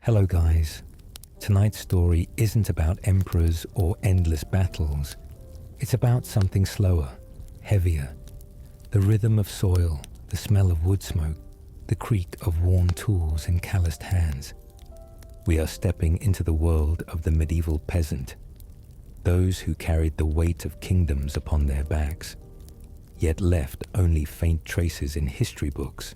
Hello guys. Tonight's story isn't about emperors or endless battles. It's about something slower, heavier. The rhythm of soil, the smell of wood smoke, the creak of worn tools in calloused hands. We are stepping into the world of the medieval peasant, those who carried the weight of kingdoms upon their backs, yet left only faint traces in history books.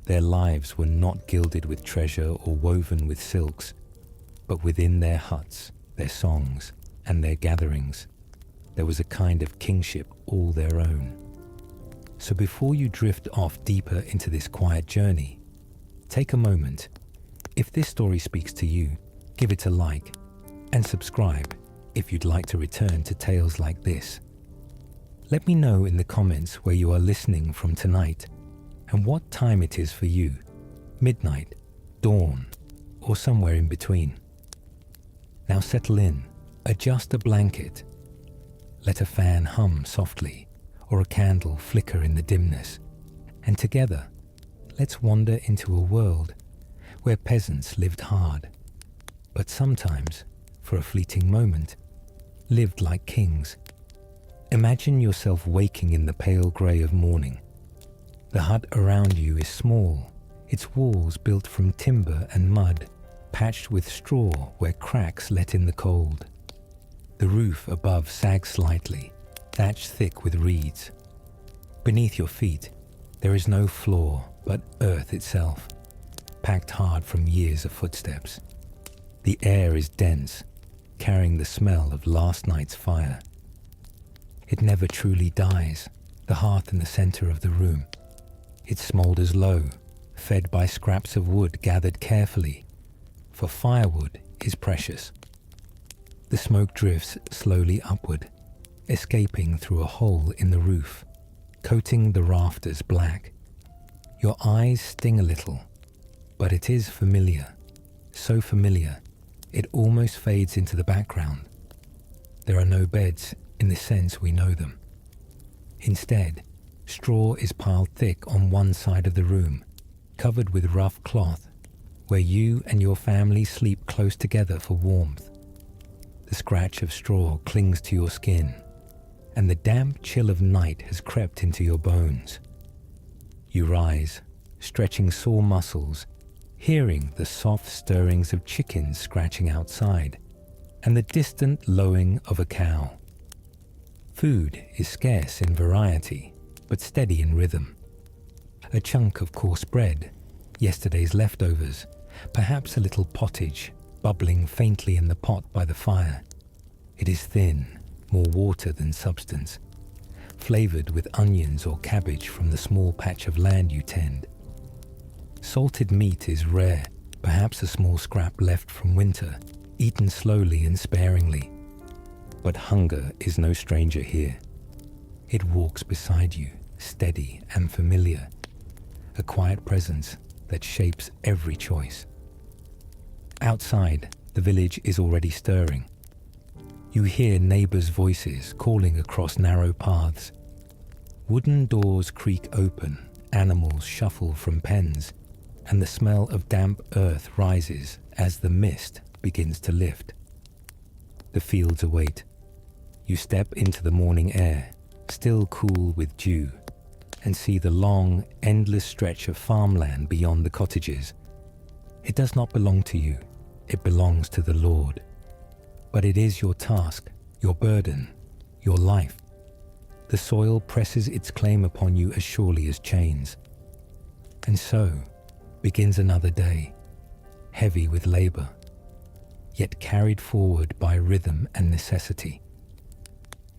Their lives were not gilded with treasure or woven with silks, but within their huts, their songs, and their gatherings, there was a kind of kingship all their own. So before you drift off deeper into this quiet journey, take a moment. If this story speaks to you, give it a like and subscribe if you'd like to return to tales like this. Let me know in the comments where you are listening from tonight and what time it is for you, midnight, dawn, or somewhere in between. Now settle in, adjust a blanket, let a fan hum softly or a candle flicker in the dimness, and together, let's wander into a world where peasants lived hard, but sometimes, for a fleeting moment, lived like kings. Imagine yourself waking in the pale grey of morning. The hut around you is small, its walls built from timber and mud, patched with straw where cracks let in the cold. The roof above sags slightly, thatched thick with reeds. Beneath your feet, there is no floor but earth itself, packed hard from years of footsteps. The air is dense, carrying the smell of last night's fire. It never truly dies, the hearth in the center of the room. It smolders low, fed by scraps of wood gathered carefully, for firewood is precious. The smoke drifts slowly upward, escaping through a hole in the roof, coating the rafters black. Your eyes sting a little, but it is familiar, so familiar, it almost fades into the background. There are no beds in the sense we know them. Instead, straw is piled thick on one side of the room, covered with rough cloth, where you and your family sleep close together for warmth. The scratch of straw clings to your skin, and the damp chill of night has crept into your bones. You rise, stretching sore muscles, hearing the soft stirrings of chickens scratching outside, and the distant lowing of a cow. Food is scarce in variety, but steady in rhythm. A chunk of coarse bread, yesterday's leftovers, perhaps a little pottage, bubbling faintly in the pot by the fire. It is thin, more water than substance, flavored with onions or cabbage from the small patch of land you tend. Salted meat is rare, perhaps a small scrap left from winter, eaten slowly and sparingly. But hunger is no stranger here. It walks beside you, steady and familiar, a quiet presence that shapes every choice. Outside, the village is already stirring. You hear neighbors' voices calling across narrow paths. Wooden doors creak open, animals shuffle from pens, and the smell of damp earth rises as the mist begins to lift. The fields await. You step into the morning air, still cool with dew, and see the long, endless stretch of farmland beyond the cottages. It does not belong to you, it belongs to the Lord. But it is your task, your burden, your life. The soil presses its claim upon you as surely as chains. And so begins another day, heavy with labor, yet carried forward by rhythm and necessity.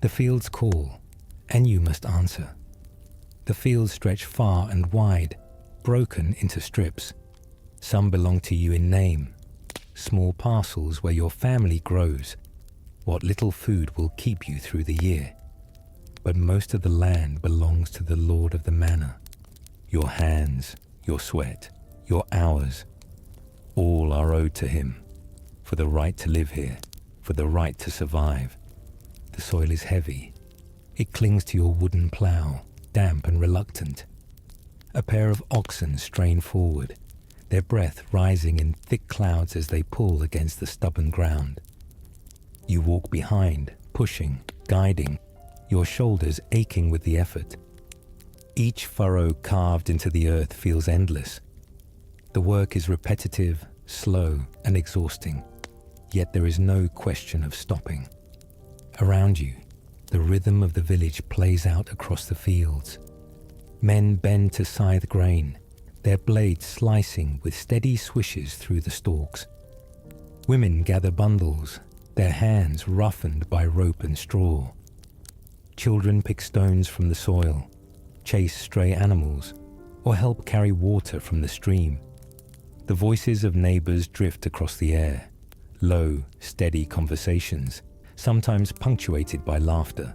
The fields call, and you must answer. The fields stretch far and wide, broken into strips. Some belong to you in name, small parcels where your family grows, what little food will keep you through the year. But most of the land belongs to the Lord of the manor. Your hands, your sweat, your hours, all are owed to him, for the right to live here, for the right to survive. The soil is heavy. It clings to your wooden plough, damp and reluctant. A pair of oxen strain forward, their breath rising in thick clouds as they pull against the stubborn ground. You walk behind, pushing, guiding, your shoulders aching with the effort. Each furrow carved into the earth feels endless. The work is repetitive, slow, and exhausting, yet there is no question of stopping. Around you, the rhythm of the village plays out across the fields. Men bend to scythe grain, their blades slicing with steady swishes through the stalks. Women gather bundles, their hands roughened by rope and straw. Children pick stones from the soil, chase stray animals, or help carry water from the stream. The voices of neighbors drift across the air, low, steady conversations, sometimes punctuated by laughter.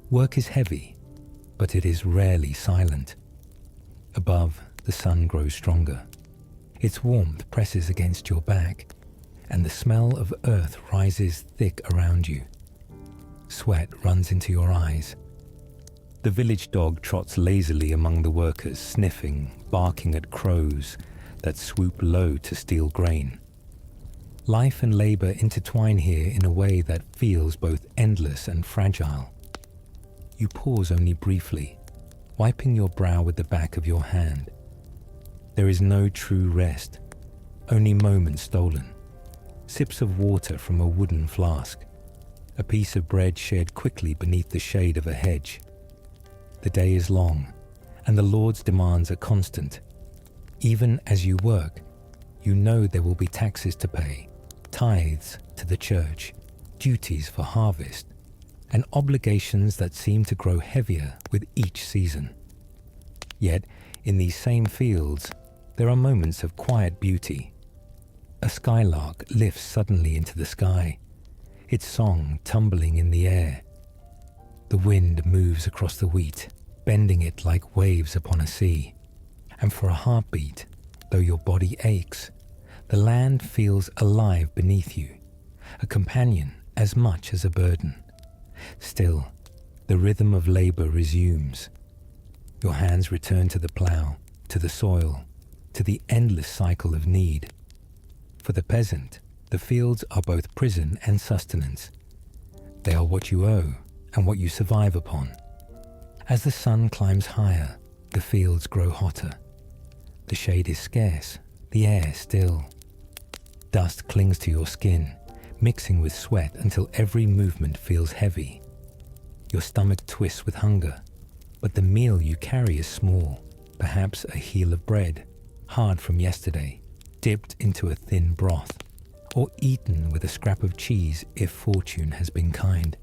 Work is heavy, but it is rarely silent. Above, the sun grows stronger. Its warmth presses against your back, and the smell of earth rises thick around you. Sweat runs into your eyes. The village dog trots lazily among the workers, sniffing, barking at crows that swoop low to steal grain. Life and labor intertwine here in a way that feels both endless and fragile. You pause only briefly, wiping your brow with the back of your hand. There is no true rest, only moments stolen. Sips of water from a wooden flask, a piece of bread shared quickly beneath the shade of a hedge. The day is long, and the Lord's demands are constant. Even as you work, you know there will be taxes to pay, tithes to the church, duties for harvest, and obligations that seem to grow heavier with each season. Yet, in these same fields, there are moments of quiet beauty. A skylark lifts suddenly into the sky, its song tumbling in the air. The wind moves across the wheat, bending it like waves upon a sea. And for a heartbeat, though your body aches, the land feels alive beneath you, a companion as much as a burden. Still, the rhythm of labor resumes. Your hands return to the plow, to the soil, to the endless cycle of need. For the peasant, the fields are both prison and sustenance. They are what you owe and what you survive upon. As the sun climbs higher, the fields grow hotter. The shade is scarce, the air still. Dust clings to your skin, mixing with sweat until every movement feels heavy. Your stomach twists with hunger, but the meal you carry is small, perhaps a heel of bread, hard from yesterday, dipped into a thin broth, or eaten with a scrap of cheese if fortune has been kind.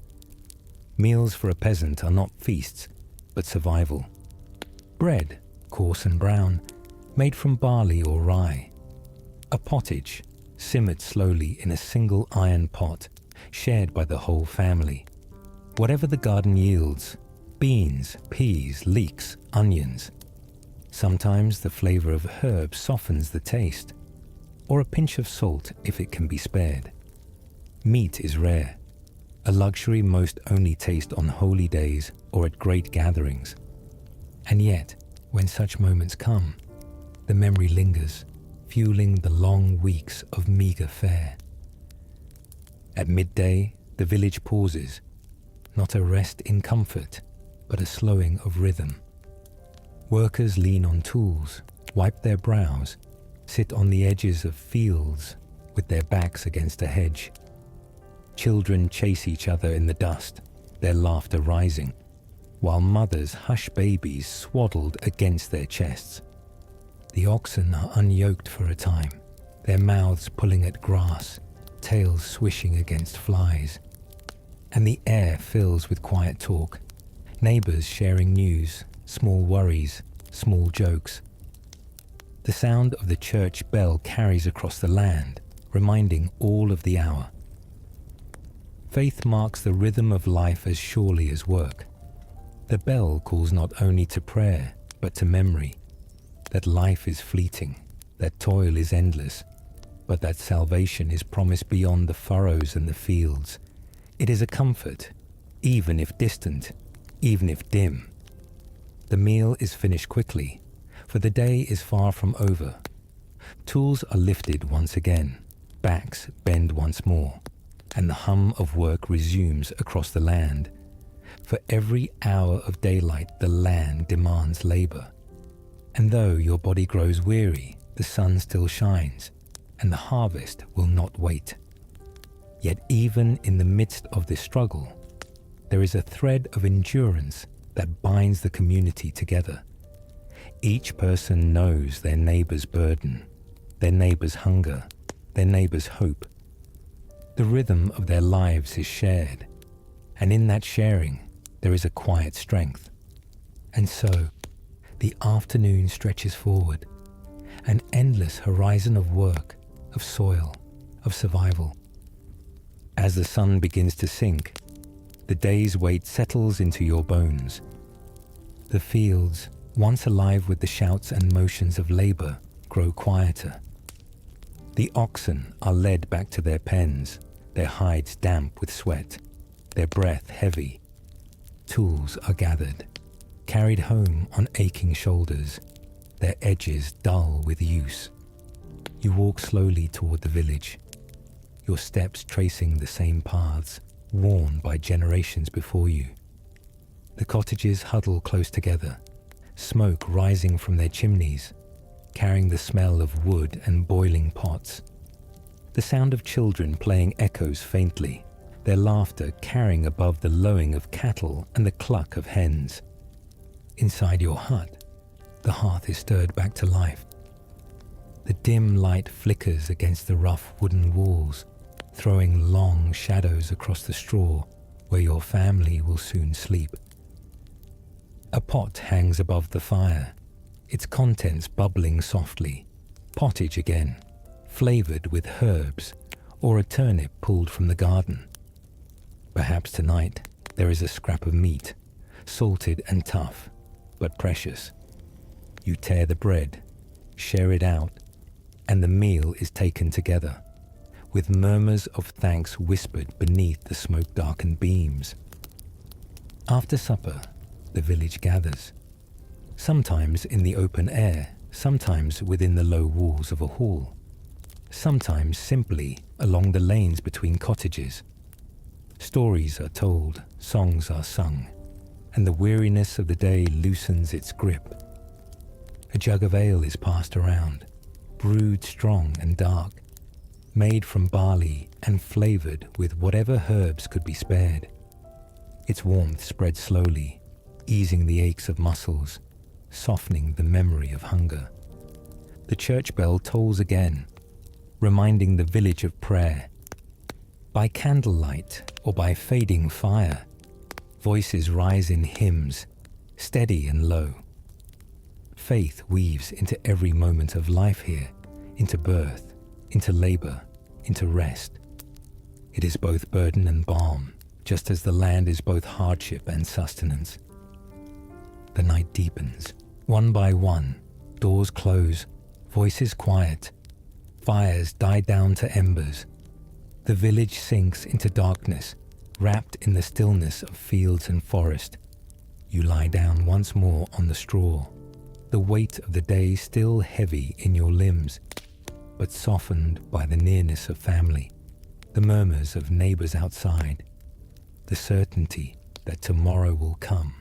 Meals for a peasant are not feasts, but survival. Bread, coarse and brown, made from barley or rye. A pottage, simmered slowly in a single iron pot, shared by the whole family. Whatever the garden yields, beans, peas, leeks, onions. Sometimes the flavor of herbs softens the taste, or a pinch of salt if it can be spared. Meat is rare, a luxury most only taste on holy days or at great gatherings. And yet, when such moments come, the memory lingers, fueling the long weeks of meager fare. At midday, the village pauses, not a rest in comfort, but a slowing of rhythm. Workers lean on tools, wipe their brows, sit on the edges of fields with their backs against a hedge. Children chase each other in the dust, their laughter rising, while mothers hush babies swaddled against their chests. The oxen are unyoked for a time, their mouths pulling at grass, tails swishing against flies. And the air fills with quiet talk, neighbors sharing news, small worries, small jokes. The sound of the church bell carries across the land, reminding all of the hour. Faith marks the rhythm of life as surely as work. The bell calls not only to prayer, but to memory, that life is fleeting, that toil is endless, but that salvation is promised beyond the furrows and the fields. It is a comfort, even if distant, even if dim. The meal is finished quickly, for the day is far from over. Tools are lifted once again, backs bend once more, and the hum of work resumes across the land. For every hour of daylight, the land demands labor. And though your body grows weary, the sun still shines, and the harvest will not wait. Yet even in the midst of this struggle, there is a thread of endurance that binds the community together. Each person knows their neighbor's burden, their neighbor's hunger, their neighbor's hope. The rhythm of their lives is shared, and in that sharing, there is a quiet strength. And so, the afternoon stretches forward, an endless horizon of work, of soil, of survival. As the sun begins to sink, the day's weight settles into your bones. The fields, once alive with the shouts and motions of labor, grow quieter. The oxen are led back to their pens, their hides damp with sweat, their breath heavy. Tools are gathered, carried home on aching shoulders, their edges dull with use. You walk slowly toward the village, your steps tracing the same paths worn by generations before you. The cottages huddle close together, smoke rising from their chimneys, carrying the smell of wood and boiling pots. The sound of children playing echoes faintly, their laughter carrying above the lowing of cattle and the cluck of hens. Inside your hut, the hearth is stirred back to life. The dim light flickers against the rough wooden walls, throwing long shadows across the straw where your family will soon sleep. A pot hangs above the fire, its contents bubbling softly, pottage again, flavored with herbs or a turnip pulled from the garden. Perhaps tonight there is a scrap of meat, salted and tough, but precious. You tear the bread, share it out, and the meal is taken together, with murmurs of thanks whispered beneath the smoke-darkened beams. After supper, the village gathers, sometimes in the open air, sometimes within the low walls of a hall, sometimes simply along the lanes between cottages. Stories are told, songs are sung, and the weariness of the day loosens its grip. A jug of ale is passed around, brewed strong and dark, made from barley and flavored with whatever herbs could be spared. Its warmth spreads slowly, easing the aches of muscles, softening the memory of hunger. The church bell tolls again, reminding the village of prayer. By candlelight or by fading fire, voices rise in hymns, steady and low. Faith weaves into every moment of life here, into birth, into labor, into rest. It is both burden and balm, just as the land is both hardship and sustenance. The night deepens. One by one, doors close, voices quiet, fires die down to embers. The village sinks into darkness, wrapped in the stillness of fields and forest. You lie down once more on the straw, the weight of the day still heavy in your limbs, but softened by the nearness of family, the murmurs of neighbors outside, the certainty that tomorrow will come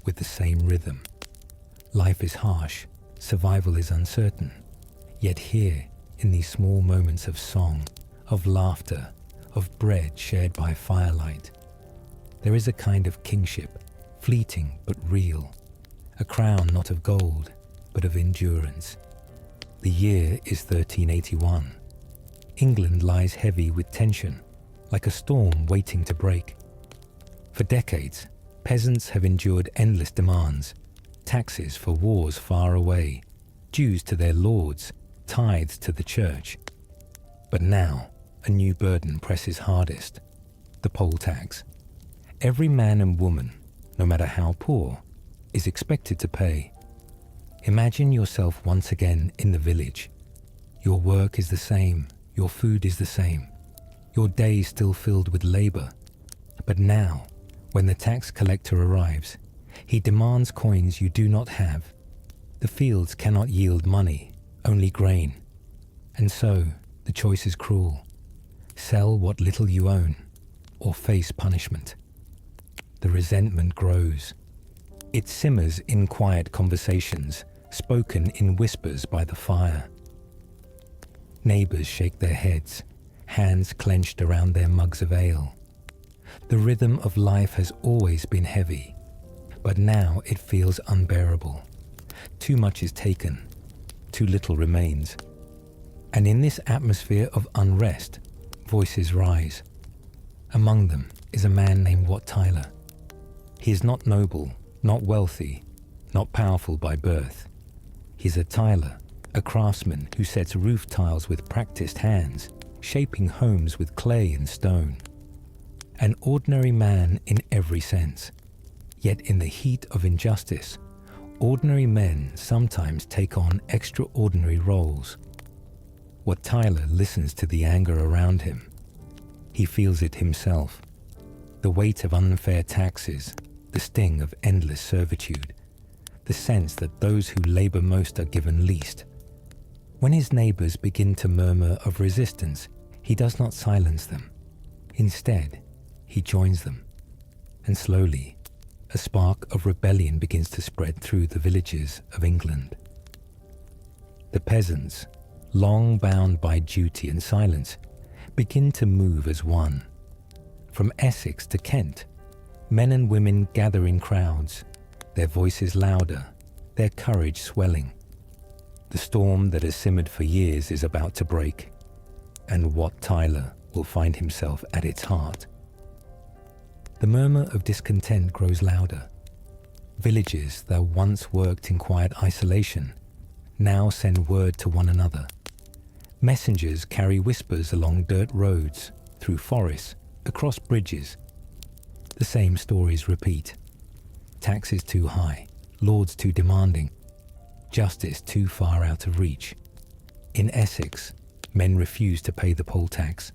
with the same rhythm. Life is harsh, survival is uncertain, yet here, in these small moments of song, of laughter, of bread shared by firelight, there is a kind of kingship, fleeting but real, a crown not of gold, but of endurance. The year is 1381. England lies heavy with tension, like a storm waiting to break. For decades, peasants have endured endless demands, taxes for wars far away, dues to their lords, tithes to the church. But now, a new burden presses hardest, the poll tax. Every man and woman, no matter how poor, is expected to pay. Imagine yourself once again in the village. Your work is the same, your food is the same, your day still filled with labor. But now, when the tax collector arrives, he demands coins you do not have. The fields cannot yield money, only grain. And so, the choice is cruel. Sell what little you own, or face punishment. The resentment grows. It simmers in quiet conversations, spoken in whispers by the fire. Neighbors shake their heads, hands clenched around their mugs of ale. The rhythm of life has always been heavy, but now it feels unbearable. Too much is taken, too little remains. And in this atmosphere of unrest, voices rise. Among them is a man named Wat Tyler. He is not noble, not wealthy, not powerful by birth. He's a tiler, a craftsman who sets roof tiles with practiced hands, shaping homes with clay and stone. An ordinary man in every sense. Yet in the heat of injustice, ordinary men sometimes take on extraordinary roles. Wat Tyler listens to the anger around him. He feels it himself. The weight of unfair taxes, the sting of endless servitude, the sense that those who labor most are given least. When his neighbors begin to murmur of resistance, he does not silence them. Instead, he joins them. And slowly, a spark of rebellion begins to spread through the villages of England. The peasants, long bound by duty and silence, begin to move as one. From Essex to Kent, men and women gather in crowds, their voices louder, their courage swelling. The storm that has simmered for years is about to break, and Wat Tyler will find himself at its heart. The murmur of discontent grows louder. Villages that once worked in quiet isolation now send word to one another. Messengers carry whispers along dirt roads, through forests, across bridges. The same stories repeat. Taxes too high, lords too demanding, justice too far out of reach. In Essex, men refuse to pay the poll tax.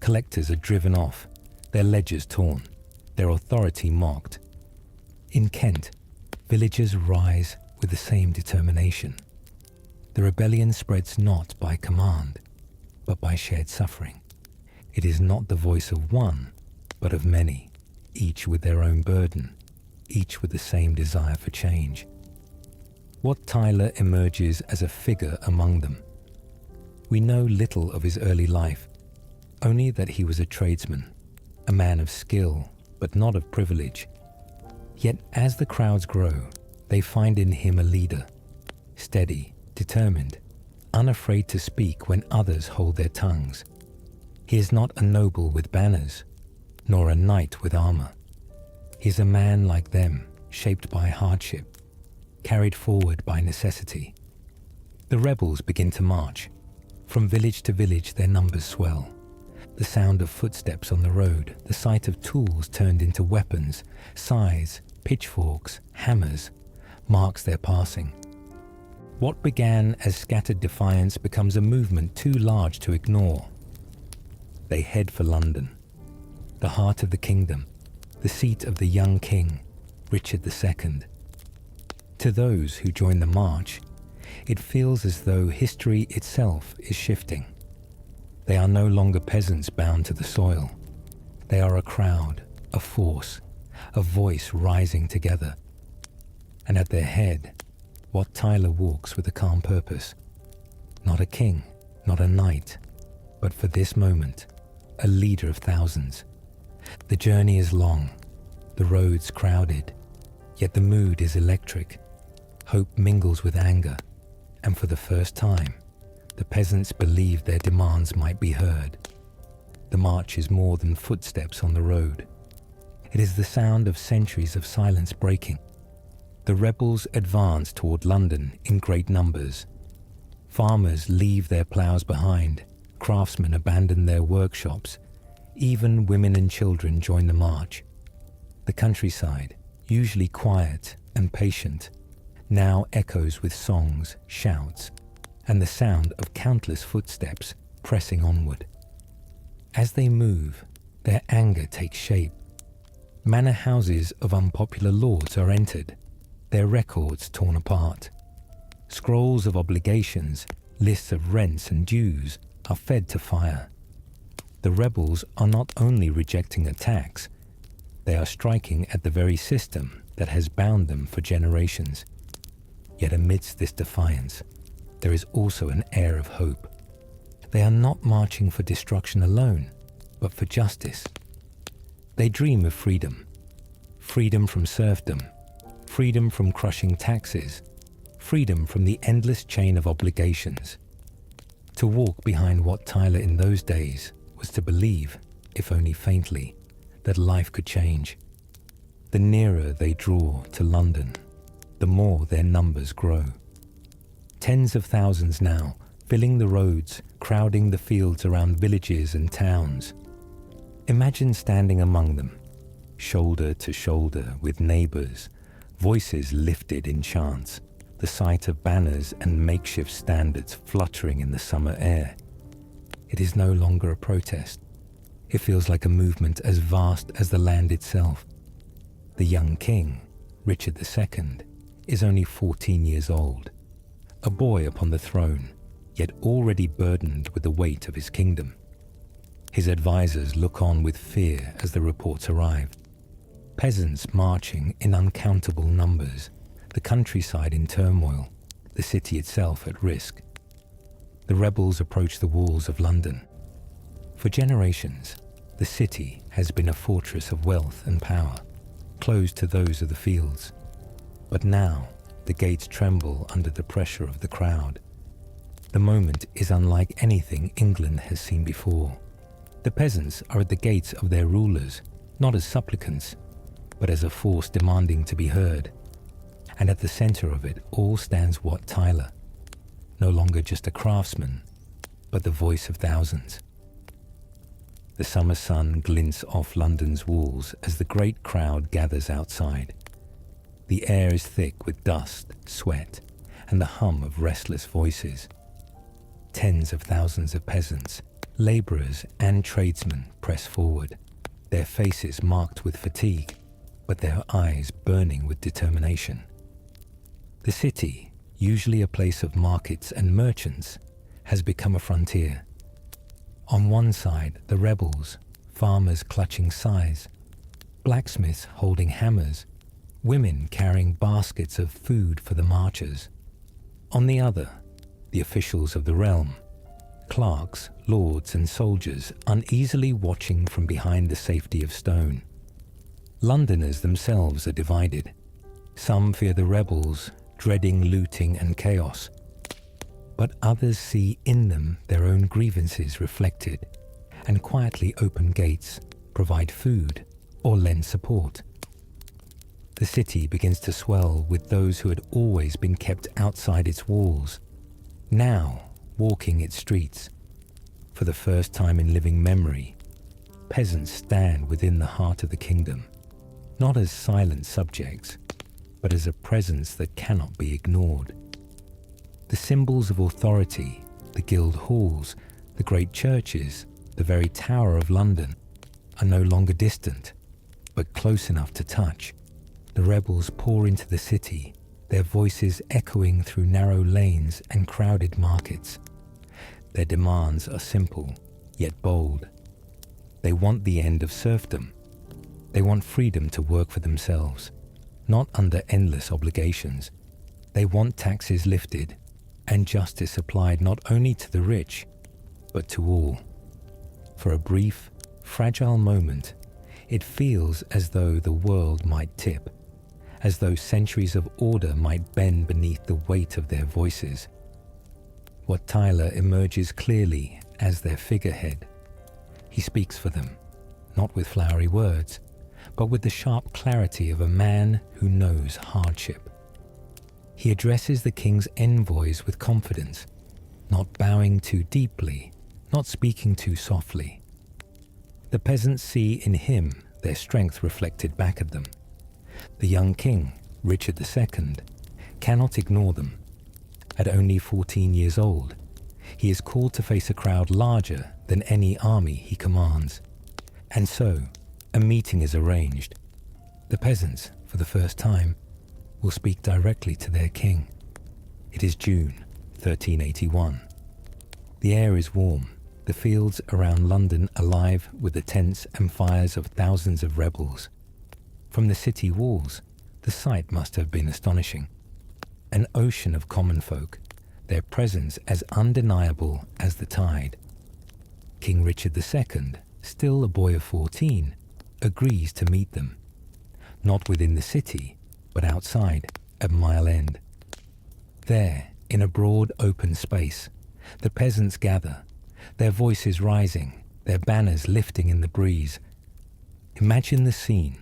Collectors are driven off, their ledgers torn, their authority mocked. In Kent, villagers rise with the same determination. The rebellion spreads not by command, but by shared suffering. It is not the voice of one, but of many, each with their own burden, each with the same desire for change. Wat Tyler emerges as a figure among them. We know little of his early life, only that he was a tradesman, a man of skill, but not of privilege. Yet as the crowds grow, they find in him a leader, steady, determined, unafraid to speak when others hold their tongues. He is not a noble with banners, nor a knight with armor. He is a man like them, shaped by hardship, carried forward by necessity. The rebels begin to march. From village to village their numbers swell. The sound of footsteps on the road, the sight of tools turned into weapons, scythes, pitchforks, hammers, marks their passing. What began as scattered defiance becomes a movement too large to ignore. They head for London, the heart of the kingdom, the seat of the young king, Richard II. To those who join the march, it feels as though history itself is shifting. They are no longer peasants bound to the soil. They are a crowd, a force, a voice rising together. And at their head, Wat Tyler walks with a calm purpose. Not a king, not a knight, but for this moment, a leader of thousands. The journey is long, the roads crowded, yet the mood is electric. Hope mingles with anger, and for the first time, the peasants believe their demands might be heard. The march is more than footsteps on the road. It is the sound of centuries of silence breaking. The rebels advance toward London in great numbers. Farmers leave their ploughs behind, craftsmen abandon their workshops, even women and children join the march. The countryside, usually quiet and patient, now echoes with songs, shouts, and the sound of countless footsteps pressing onward. As they move, their anger takes shape. Manor houses of unpopular lords are entered, their records torn apart. Scrolls of obligations, Lists of rents and dues are fed to fire. The rebels are not only rejecting a tax, they are striking at the very system that has bound them for generations. Yet amidst this defiance, there is also an air of hope. They are not marching for destruction alone, but for justice. They dream of freedom. Freedom from serfdom. Freedom from crushing taxes. Freedom from the endless chain of obligations. To walk behind Wat Tyler in those days was to believe, if only faintly, that life could change. The nearer they draw to London, the more their numbers grow. Tens of thousands now, filling the roads, crowding the fields around villages and towns. Imagine standing among them, shoulder to shoulder with neighbours, voices lifted in chants, the sight of banners and makeshift standards fluttering in the summer air. It is no longer a protest. It feels like a movement as vast as the land itself. The young king, Richard II, is only 14 years old, a boy upon the throne, yet already burdened with the weight of his kingdom. His advisors look on with fear as the reports arrive. Peasants marching in uncountable numbers, the countryside in turmoil, the city itself at risk. The rebels approach the walls of London. For generations, the city has been a fortress of wealth and power, closed to those of the fields. But now, the gates tremble under the pressure of the crowd. The moment is unlike anything England has seen before. The peasants are at the gates of their rulers, not as supplicants, but as a force demanding to be heard. And at the center of it all stands Wat Tyler, no longer just a craftsman, but the voice of thousands. The summer sun glints off London's walls as the great crowd gathers outside. The air is thick with dust, sweat, and the hum of restless voices. Tens of thousands of peasants, labourers and tradesmen press forward, their faces marked with fatigue, but their eyes burning with determination. The city, usually a place of markets and merchants, has become a frontier. On one side, the rebels, farmers clutching scythes, blacksmiths holding hammers, women carrying baskets of food for the marchers. On the other, the officials of the realm, clerks, lords and soldiers uneasily watching from behind the safety of stone. Londoners themselves are divided. Some fear the rebels, dreading looting and chaos, but others see in them their own grievances reflected and quietly open gates, provide food or lend support. The city begins to swell with those who had always been kept outside its walls, now walking its streets. For the first time in living memory, peasants stand within the heart of the kingdom, not as silent subjects, but as a presence that cannot be ignored. The symbols of authority, the guild halls, the great churches, the very Tower of London, are no longer distant, but close enough to touch. The rebels pour into the city, their voices echoing through narrow lanes and crowded markets. Their demands are simple, yet bold. They want the end of serfdom. They want freedom to work for themselves, not under endless obligations. They want taxes lifted and justice applied not only to the rich, but to all. For a brief, fragile moment, it feels as though the world might tip, as though centuries of order might bend beneath the weight of their voices. Wat Tyler emerges clearly as their figurehead. He speaks for them, not with flowery words, but with the sharp clarity of a man who knows hardship. He addresses the king's envoys with confidence, not bowing too deeply, not speaking too softly. The peasants see in him their strength reflected back at them. The young king, Richard II, cannot ignore them. At only 14 years old, he is called to face a crowd larger than any army he commands. And so, a meeting is arranged. The peasants, for the first time, will speak directly to their king. It is June 1381. The air is warm, the fields around London alive with the tents and fires of thousands of rebels. From the city walls, the sight must have been astonishing. An ocean of common folk, their presence as undeniable as the tide. King Richard II, still a boy of 14, agrees to meet them, not within the city, but outside, at Mile End. There, in a broad open space, the peasants gather, their voices rising, their banners lifting in the breeze. Imagine the scene,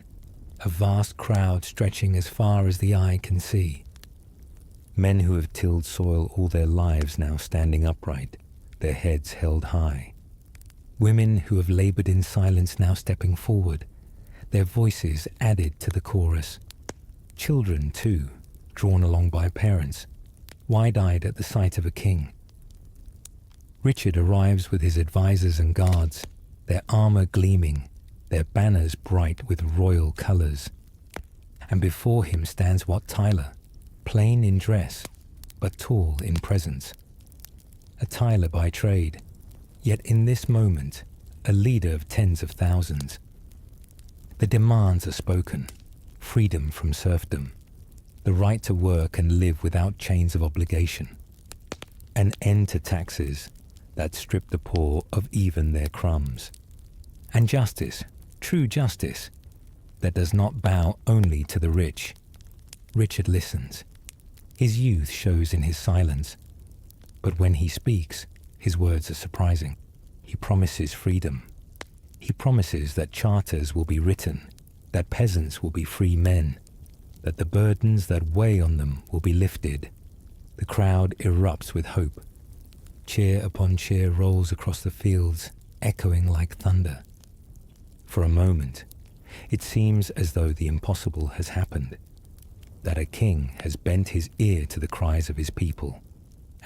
a vast crowd stretching as far as the eye can see. Men who have tilled soil all their lives now standing upright, their heads held high. Women who have labored in silence now stepping forward, their voices added to the chorus. Children, too, drawn along by parents, wide-eyed at the sight of a king. Richard arrives with his advisors and guards, their armor gleaming, their banners bright with royal colors. And before him stands Wat Tyler, plain in dress, but tall in presence. A Tyler by trade, yet in this moment, a leader of tens of thousands. The demands are spoken: freedom from serfdom, the right to work and live without chains of obligation, an end to taxes that strip the poor of even their crumbs, and justice, true justice, that does not bow only to the rich. Richard listens. His youth shows in his silence, but when he speaks, his words are surprising. He promises freedom. He promises that charters will be written, that peasants will be free men, that the burdens that weigh on them will be lifted. The crowd erupts with hope. Cheer upon cheer rolls across the fields, echoing like thunder. For a moment, it seems as though the impossible has happened, that a king has bent his ear to the cries of his people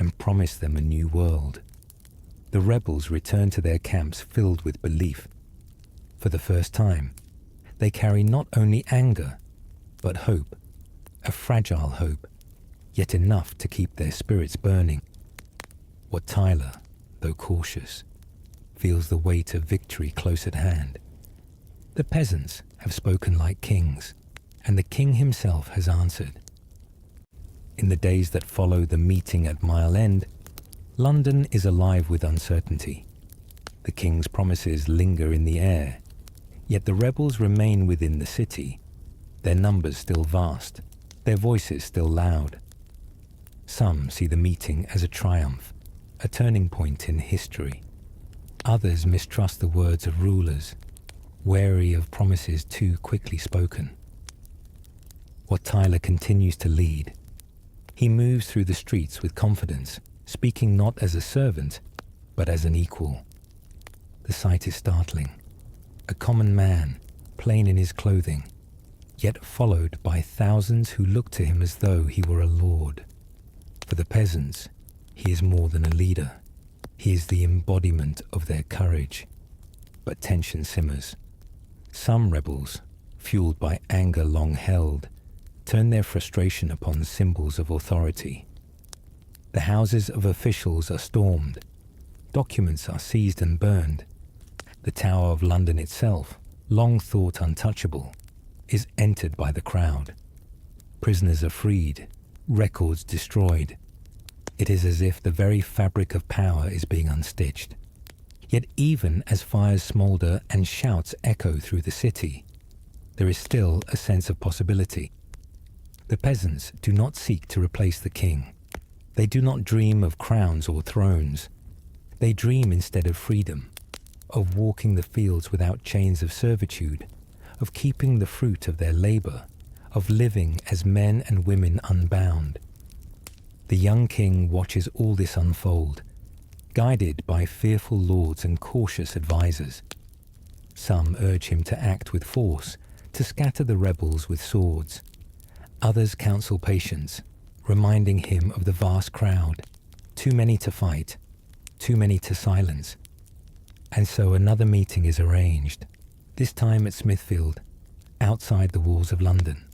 and promised them a new world. The rebels return to their camps filled with belief. For the first time, they carry not only anger, but hope, a fragile hope, yet enough to keep their spirits burning. Wat Tyler, though cautious, feels the weight of victory close at hand. The peasants have spoken like kings, and the king himself has answered. In the days that follow the meeting at Mile End, London is alive with uncertainty. The king's promises linger in the air, yet the rebels remain within the city, their numbers still vast, their voices still loud. Some see the meeting as a triumph, a turning point in history. Others mistrust the words of rulers, wary of promises too quickly spoken. Wat Tyler continues to lead. He moves through the streets with confidence, speaking not as a servant, but as an equal. The sight is startling. A common man, plain in his clothing, yet followed by thousands who look to him as though he were a lord. For the peasants, he is more than a leader. He is the embodiment of their courage. But tension simmers. Some rebels, fueled by anger long held, turn their frustration upon symbols of authority. The houses of officials are stormed. Documents are seized and burned. The Tower of London itself, long thought untouchable, is entered by the crowd. Prisoners are freed, records destroyed. It is as if the very fabric of power is being unstitched. Yet even as fires smoulder and shouts echo through the city, there is still a sense of possibility. The peasants do not seek to replace the king. They do not dream of crowns or thrones. They dream instead of freedom, of walking the fields without chains of servitude, of keeping the fruit of their labor, of living as men and women unbound. The young king watches all this unfold, guided by fearful lords and cautious advisers. Some urge him to act with force, to scatter the rebels with swords. Others counsel patience, reminding him of the vast crowd, too many to fight, too many to silence. And so another meeting is arranged, this time at Smithfield, outside the walls of London.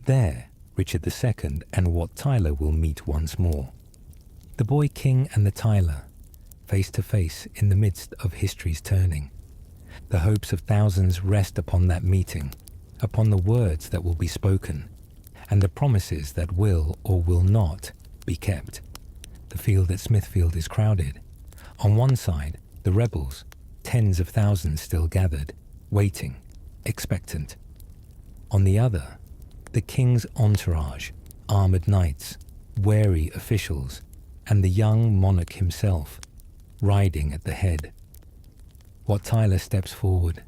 There, Richard II and Wat Tyler will meet once more. The boy king and the Tyler, face to face in the midst of history's turning. The hopes of thousands rest upon that meeting, upon the words that will be spoken, and the promises that will or will not be kept. The field at Smithfield is crowded. On one side, the rebels, tens of thousands still gathered, waiting, expectant. On the other, the king's entourage, armoured knights, wary officials, and the young monarch himself, riding at the head. Wat Tyler steps forward.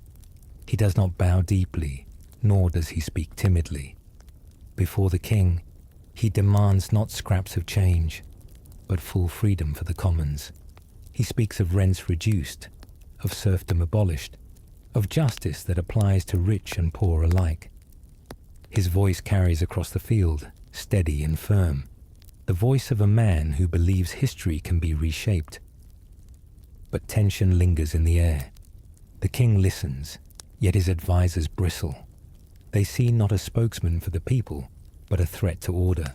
He does not bow deeply, nor does he speak timidly. Before the king, he demands not scraps of change, but full freedom for the commons. He speaks of rents reduced, of serfdom abolished, of justice that applies to rich and poor alike. His voice carries across the field, steady and firm, the voice of a man who believes history can be reshaped. But tension lingers in the air. The king listens, yet his advisers bristle. They see not a spokesman for the people, but a threat to order.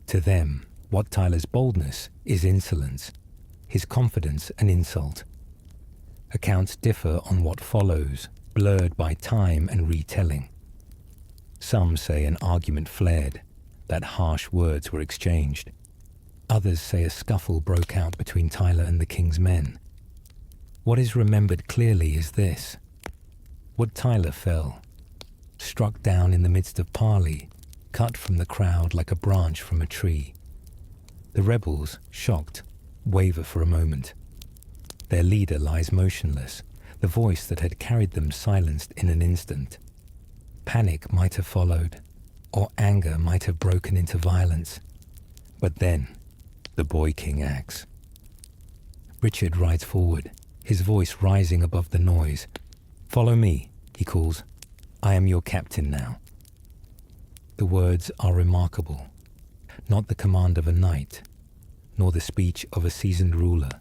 To them, Wat Tyler's boldness is insolence, his confidence an insult. Accounts differ on what follows, blurred by time and retelling. Some say an argument flared, that harsh words were exchanged. Others say a scuffle broke out between Tyler and the king's men. What is remembered clearly is this. Wat Tyler fell, struck down in the midst of parley, cut from the crowd like a branch from a tree. The rebels, shocked, waver for a moment. Their leader lies motionless, the voice that had carried them silenced in an instant. Panic might have followed, or anger might have broken into violence. But then, the boy king acts. Richard rides forward, his voice rising above the noise. "Follow me," he calls. "I am your captain now." The words are remarkable. Not the command of a knight, nor the speech of a seasoned ruler,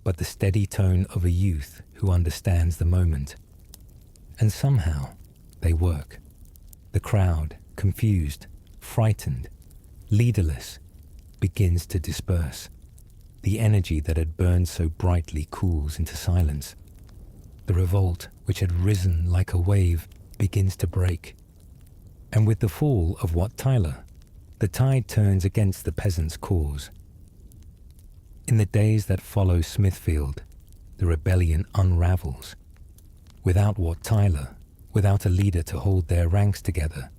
but the steady tone of a youth who understands the moment. And somehow, they work. The crowd, confused, frightened, leaderless, begins to disperse. The energy that had burned so brightly cools into silence. The revolt, which had risen like a wave, begins to break. And with the fall of Wat Tyler, the tide turns against the peasants' cause. In the days that follow Smithfield, the rebellion unravels. Without Wat Tyler, without a leader to hold their ranks together,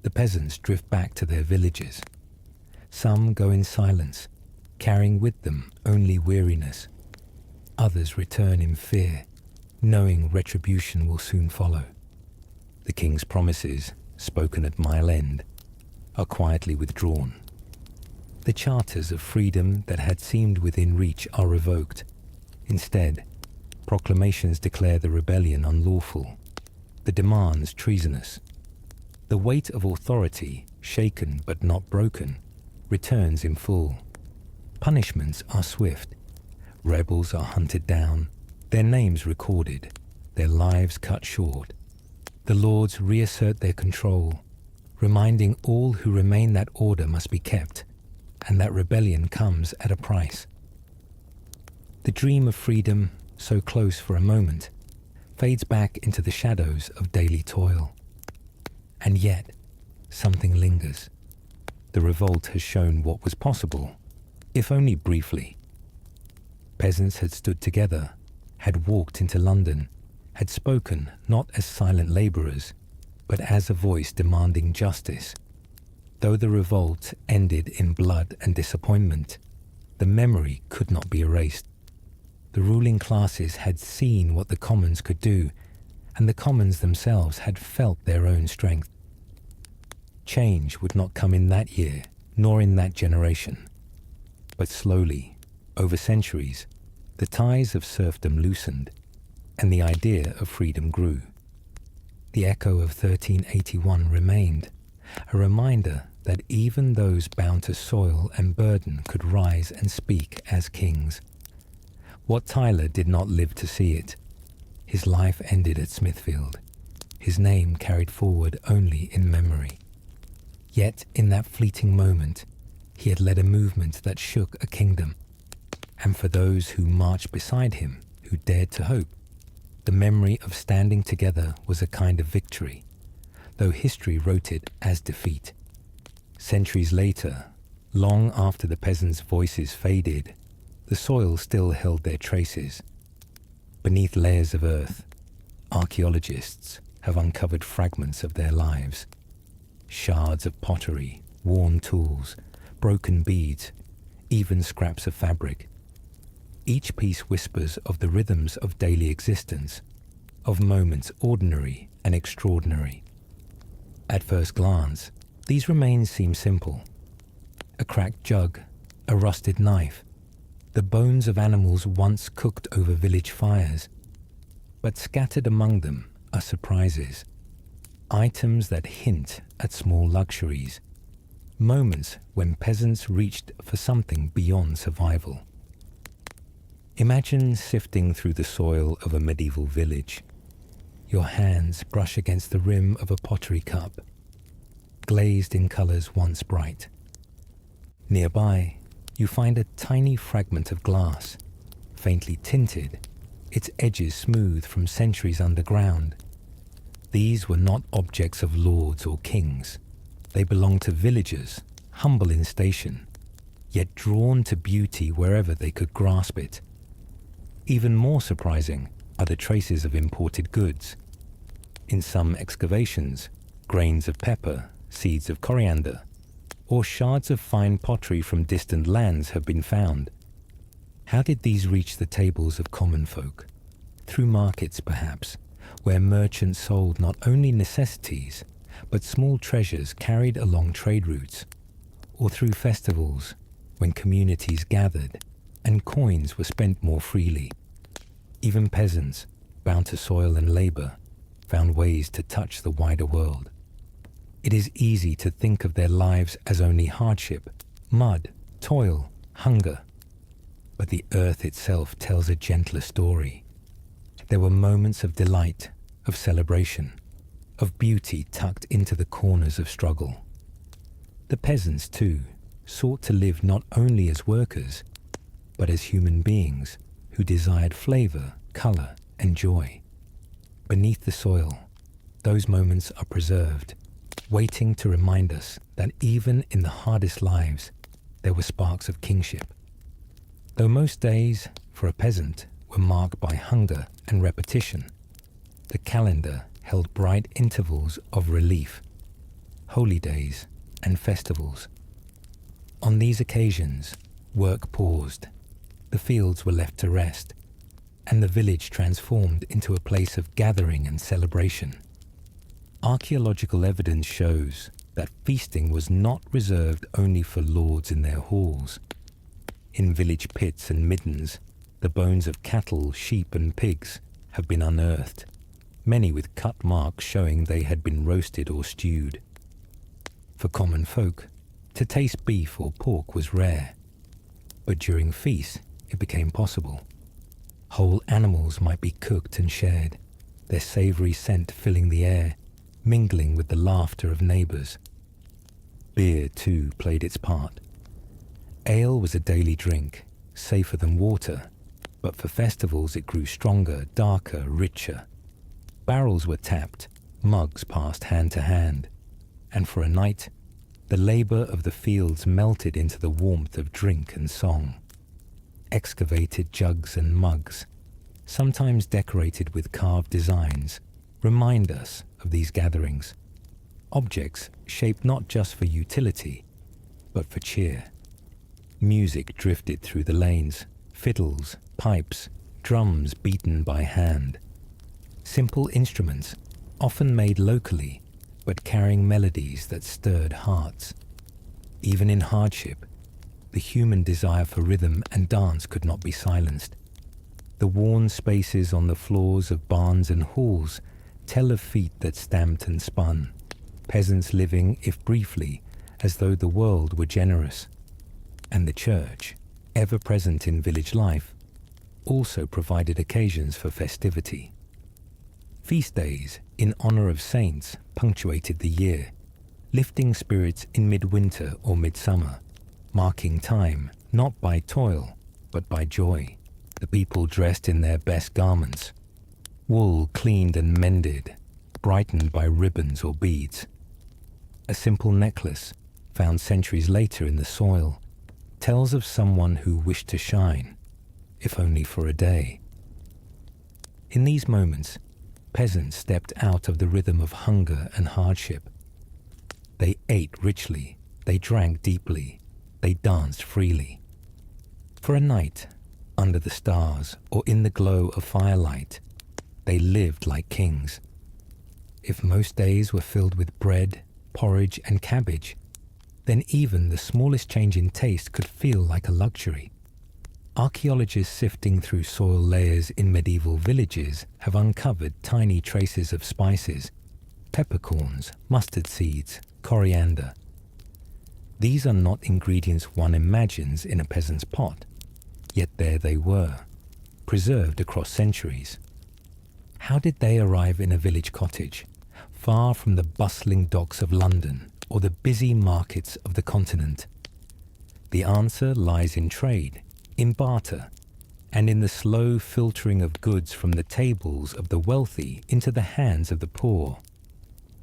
the peasants drift back to their villages. Some go in silence, carrying with them only weariness. Others return in fear, knowing retribution will soon follow. The king's promises, spoken at Mile End, are quietly withdrawn. The charters of freedom that had seemed within reach are revoked. Instead, proclamations declare the rebellion unlawful, the demands treasonous. The weight of authority, shaken but not broken, returns in full. Punishments are swift. Rebels are hunted down, their names recorded, their lives cut short. The lords reassert their control, reminding all who remain that order must be kept, and that rebellion comes at a price. The dream of freedom, so close for a moment, fades back into the shadows of daily toil. And yet, something lingers. The revolt has shown what was possible, if only briefly. Peasants had stood together, had walked into London, had spoken not as silent labourers, but as a voice demanding justice. Though the revolt ended in blood and disappointment, the memory could not be erased. The ruling classes had seen what the commons could do, and the commons themselves had felt their own strength. Change would not come in that year, nor in that generation. But slowly, over centuries, the ties of serfdom loosened, and the idea of freedom grew. The echo of 1381 remained, a reminder that even those bound to soil and burden could rise and speak as kings. Wat Tyler did not live to see it. His life ended at Smithfield, his name carried forward only in memory. Yet in that fleeting moment, he had led a movement that shook a kingdom. and for those who marched beside him, who dared to hope. The memory of standing together was a kind of victory, though history wrote it as defeat. Centuries later, long after the peasants' voices faded, the soil still held their traces. Beneath layers of earth, archaeologists have uncovered fragments of their lives. Shards of pottery, worn tools, broken beads, even scraps of fabric. Each piece whispers of the rhythms of daily existence, of moments ordinary and extraordinary. At first glance, these remains seem simple. A cracked jug, a rusted knife, the bones of animals once cooked over village fires. But scattered among them are surprises, items that hint at small luxuries, moments when peasants reached for something beyond survival. Imagine sifting through the soil of a medieval village. Your hands brush against the rim of a pottery cup, glazed in colors once bright. Nearby, you find a tiny fragment of glass, faintly tinted, its edges smooth from centuries underground. These were not objects of lords or kings. They belonged to villagers, humble in station, yet drawn to beauty wherever they could grasp it. Even more surprising are the traces of imported goods. In some excavations, grains of pepper, seeds of coriander, or shards of fine pottery from distant lands have been found. How did these reach the tables of common folk? Through markets, perhaps, where merchants sold not only necessities, but small treasures carried along trade routes, or through festivals, when communities gathered and coins were spent more freely. Even peasants, bound to soil and labor, found ways to touch the wider world. It is easy to think of their lives as only hardship, mud, toil, hunger. But the earth itself tells a gentler story. There were moments of delight, of celebration, of beauty tucked into the corners of struggle. The peasants, too, sought to live not only as workers, but as human beings who desired flavor, color, and joy. Beneath the soil, those moments are preserved, waiting to remind us that even in the hardest lives, there were sparks of kingship. Though most days, for a peasant, were marked by hunger and repetition, the calendar held bright intervals of relief, holy days, and festivals. On these occasions, work paused, the fields were left to rest, and the village transformed into a place of gathering and celebration. Archaeological evidence shows that feasting was not reserved only for lords in their halls. In village pits and middens, the bones of cattle, sheep, and pigs have been unearthed, many with cut marks showing they had been roasted or stewed. For common folk, to taste beef or pork was rare, but during feasts it became possible. Whole animals might be cooked and shared, their savory scent filling the air, mingling with the laughter of neighbors. Beer, too, played its part. Ale was a daily drink, safer than water, but for festivals it grew stronger, darker, richer. Barrels were tapped, mugs passed hand to hand, and for a night, the labor of the fields melted into the warmth of drink and song. Excavated jugs and mugs, sometimes decorated with carved designs, remind us of these gatherings. Objects shaped not just for utility, but for cheer. Music drifted through the lanes, fiddles, pipes, drums beaten by hand. Simple instruments, often made locally, but carrying melodies that stirred hearts. Even in hardship, the human desire for rhythm and dance could not be silenced. The worn spaces on the floors of barns and halls tell of feet that stamped and spun, peasants living, if briefly, as though the world were generous. And the church, ever present in village life, also provided occasions for festivity. Feast days in honor of saints punctuated the year, lifting spirits in midwinter or midsummer, marking time not by toil, but by joy, the people dressed in their best garments, wool cleaned and mended, brightened by ribbons or beads. A simple necklace, found centuries later in the soil, tells of someone who wished to shine, if only for a day. In these moments, peasants stepped out of the rhythm of hunger and hardship. They ate richly, they drank deeply, they danced freely. For a night, under the stars or in the glow of firelight, they lived like kings. If most days were filled with bread, porridge and cabbage, then even the smallest change in taste could feel like a luxury. Archaeologists sifting through soil layers in medieval villages have uncovered tiny traces of spices, peppercorns, mustard seeds, coriander. These are not ingredients one imagines in a peasant's pot, yet there they were, preserved across centuries. How did they arrive in a village cottage, far from the bustling docks of London or the busy markets of the continent? The answer lies in trade, in barter, and in the slow filtering of goods from the tables of the wealthy into the hands of the poor.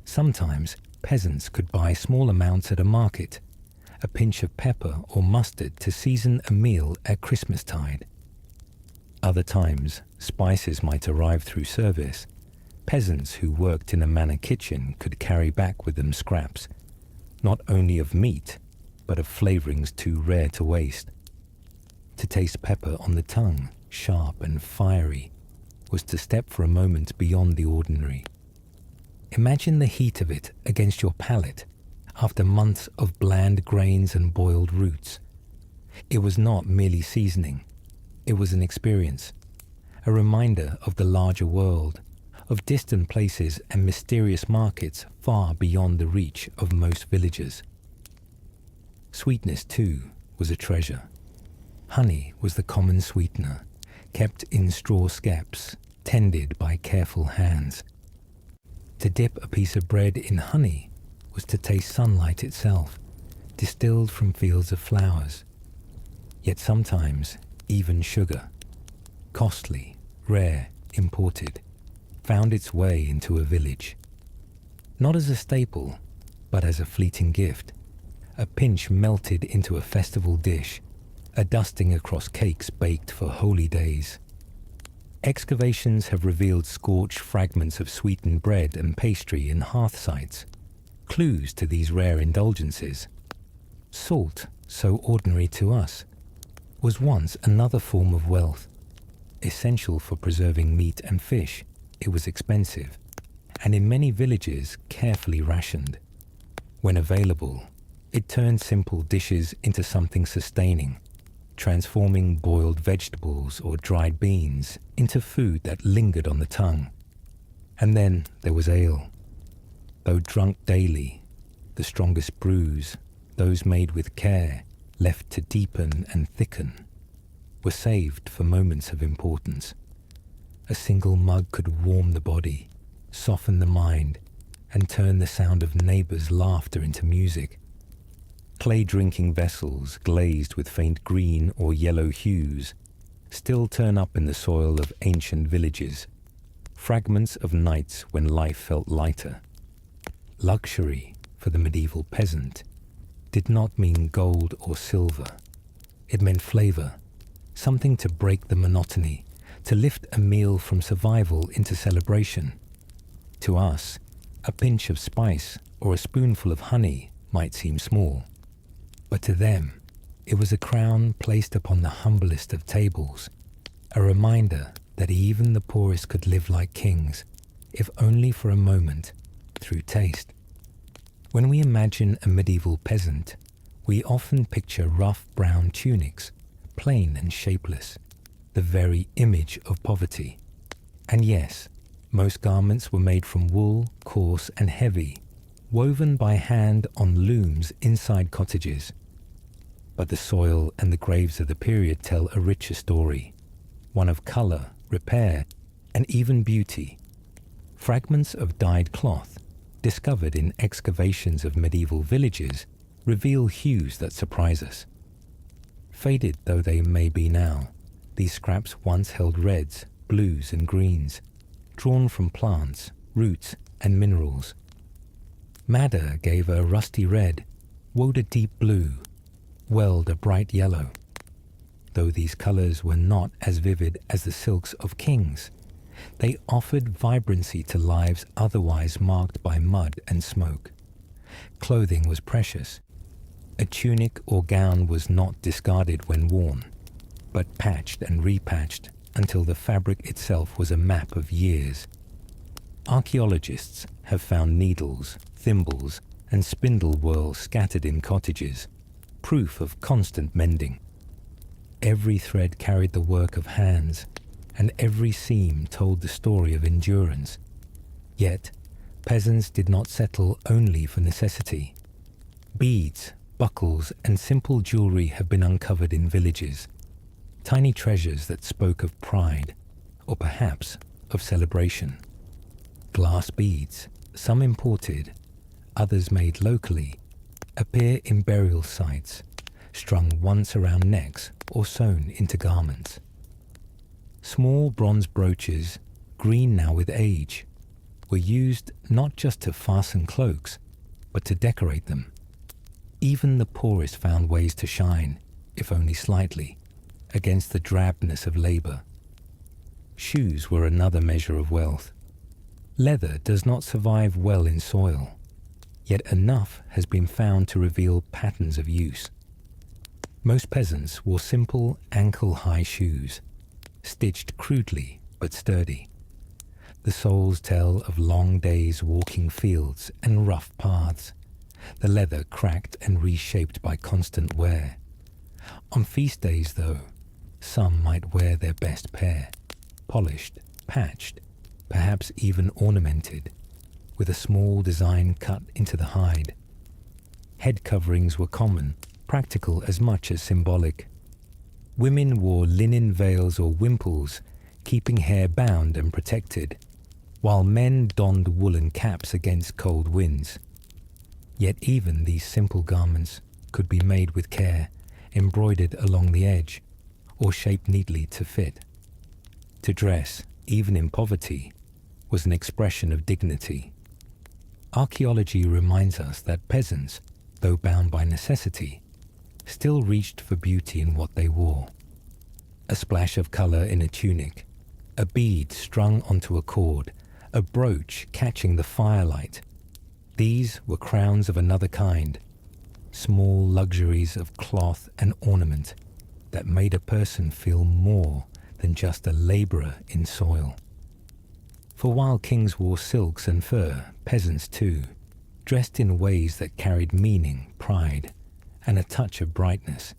Sometimes peasants could buy small amounts at a market, a pinch of pepper or mustard to season a meal at Christmastide. Other times, spices might arrive through service. Peasants who worked in a manor kitchen could carry back with them scraps, not only of meat, but of flavorings too rare to waste. To taste pepper on the tongue, sharp and fiery, was to step for a moment beyond the ordinary. Imagine the heat of it against your palate after months of bland grains and boiled roots. It was not merely seasoning. It was an experience, a reminder of the larger world, of distant places and mysterious markets far beyond the reach of most villagers. Sweetness, too, was a treasure. Honey was the common sweetener, kept in straw skeps, tended by careful hands. To dip a piece of bread in honey was to taste sunlight itself, distilled from fields of flowers. Yet sometimes even sugar, costly, rare, imported, found its way into a village. Not as a staple, but as a fleeting gift, a pinch melted into a festival dish, a dusting across cakes baked for holy days. Excavations have revealed scorched fragments of sweetened bread and pastry in hearth sites, clues to these rare indulgences. Salt, so ordinary to us, was once another form of wealth. Essential for preserving meat and fish, it was expensive, and in many villages carefully rationed. When available, it turned simple dishes into something sustaining, transforming boiled vegetables or dried beans into food that lingered on the tongue. And then there was ale. Though drunk daily, the strongest brews, those made with care, left to deepen and thicken, were saved for moments of importance. A single mug could warm the body, soften the mind, and turn the sound of neighbors' laughter into music. Clay drinking vessels, glazed with faint green or yellow hues, still turn up in the soil of ancient villages, fragments of nights when life felt lighter. Luxury, for the medieval peasant, did not mean gold or silver. It meant flavor, something to break the monotony, to lift a meal from survival into celebration. To us, a pinch of spice or a spoonful of honey might seem small, but to them, it was a crown placed upon the humblest of tables, a reminder that even the poorest could live like kings, if only for a moment, through taste. When we imagine a medieval peasant, we often picture rough brown tunics, plain and shapeless, the very image of poverty. And yes, most garments were made from wool, coarse and heavy, woven by hand on looms inside cottages. But the soil and the graves of the period tell a richer story, one of colour, repair, and even beauty. Fragments of dyed cloth, discovered in excavations of medieval villages, reveal hues that surprise us. Faded though they may be now, these scraps once held reds, blues and greens, drawn from plants, roots and minerals. Madder gave a rusty red, woad a deep blue, weld a bright yellow. Though these colours were not as vivid as the silks of kings, they offered vibrancy to lives otherwise marked by mud and smoke. Clothing was precious. A tunic or gown was not discarded when worn, but patched and repatched until the fabric itself was a map of years. Archaeologists have found needles, thimbles, and spindle whorls scattered in cottages, proof of constant mending. Every thread carried the work of hands, and every seam told the story of endurance. Yet, peasants did not settle only for necessity. Beads, buckles, and simple jewelry have been uncovered in villages, tiny treasures that spoke of pride, or perhaps of celebration. Glass beads, some imported, others made locally, appear in burial sites, strung once around necks or sewn into garments. Small bronze brooches, green now with age, were used not just to fasten cloaks, but to decorate them. Even the poorest found ways to shine, if only slightly, against the drabness of labour. Shoes were another measure of wealth. Leather does not survive well in soil, yet enough has been found to reveal patterns of use. Most peasants wore simple ankle-high shoes, stitched crudely but sturdy. The soles tell of long days walking fields and rough paths, the leather cracked and reshaped by constant wear. On feast days, though, some might wear their best pair, polished, patched, perhaps even ornamented, with a small design cut into the hide. Head coverings were common, practical as much as symbolic. Women wore linen veils or wimples, keeping hair bound and protected, while men donned woolen caps against cold winds. Yet even these simple garments could be made with care, embroidered along the edge, or shaped neatly to fit. To dress, even in poverty, was an expression of dignity. Archaeology reminds us that peasants, though bound by necessity, still reached for beauty in what they wore. A splash of colour in a tunic, a bead strung onto a cord, a brooch catching the firelight. These were crowns of another kind, small luxuries of cloth and ornament that made a person feel more than just a labourer in soil. For while kings wore silks and fur, peasants too, dressed in ways that carried meaning, pride, and a touch of brightness.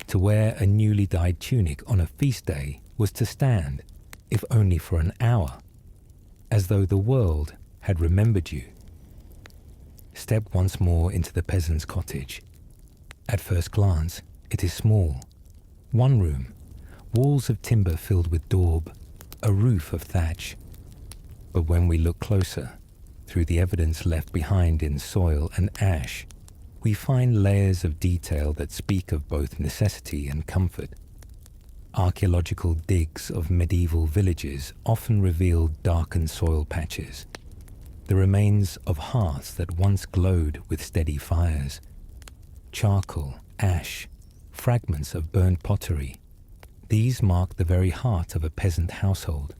To wear a newly dyed tunic on a feast day was to stand, if only for an hour, as though the world had remembered you. Step once more into the peasant's cottage. At first glance, it is small. One room, walls of timber filled with daub, a roof of thatch. But when we look closer, through the evidence left behind in soil and ash, we find layers of detail that speak of both necessity and comfort. Archaeological digs of medieval villages often reveal darkened soil patches, the remains of hearths that once glowed with steady fires, charcoal, ash, fragments of burned pottery. These mark the very heart of a peasant household.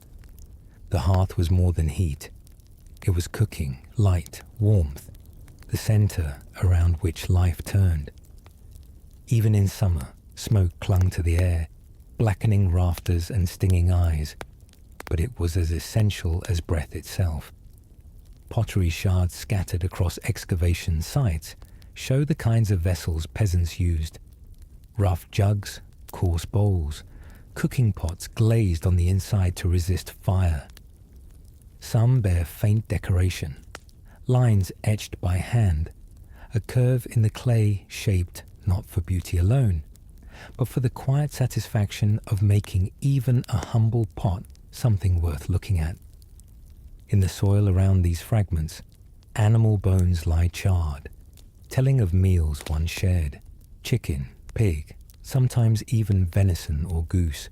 The hearth was more than heat. It was cooking, light, warmth, the centre around which life turned. Even in summer, smoke clung to the air, blackening rafters and stinging eyes, but it was as essential as breath itself. Pottery shards scattered across excavation sites show the kinds of vessels peasants used. Rough jugs, coarse bowls, cooking pots glazed on the inside to resist fire. Some bear faint decoration, lines etched by hand, a curve in the clay shaped not for beauty alone, but for the quiet satisfaction of making even a humble pot something worth looking at. In the soil around these fragments, animal bones lie charred, telling of meals once shared: chicken, pig, sometimes even venison or goose,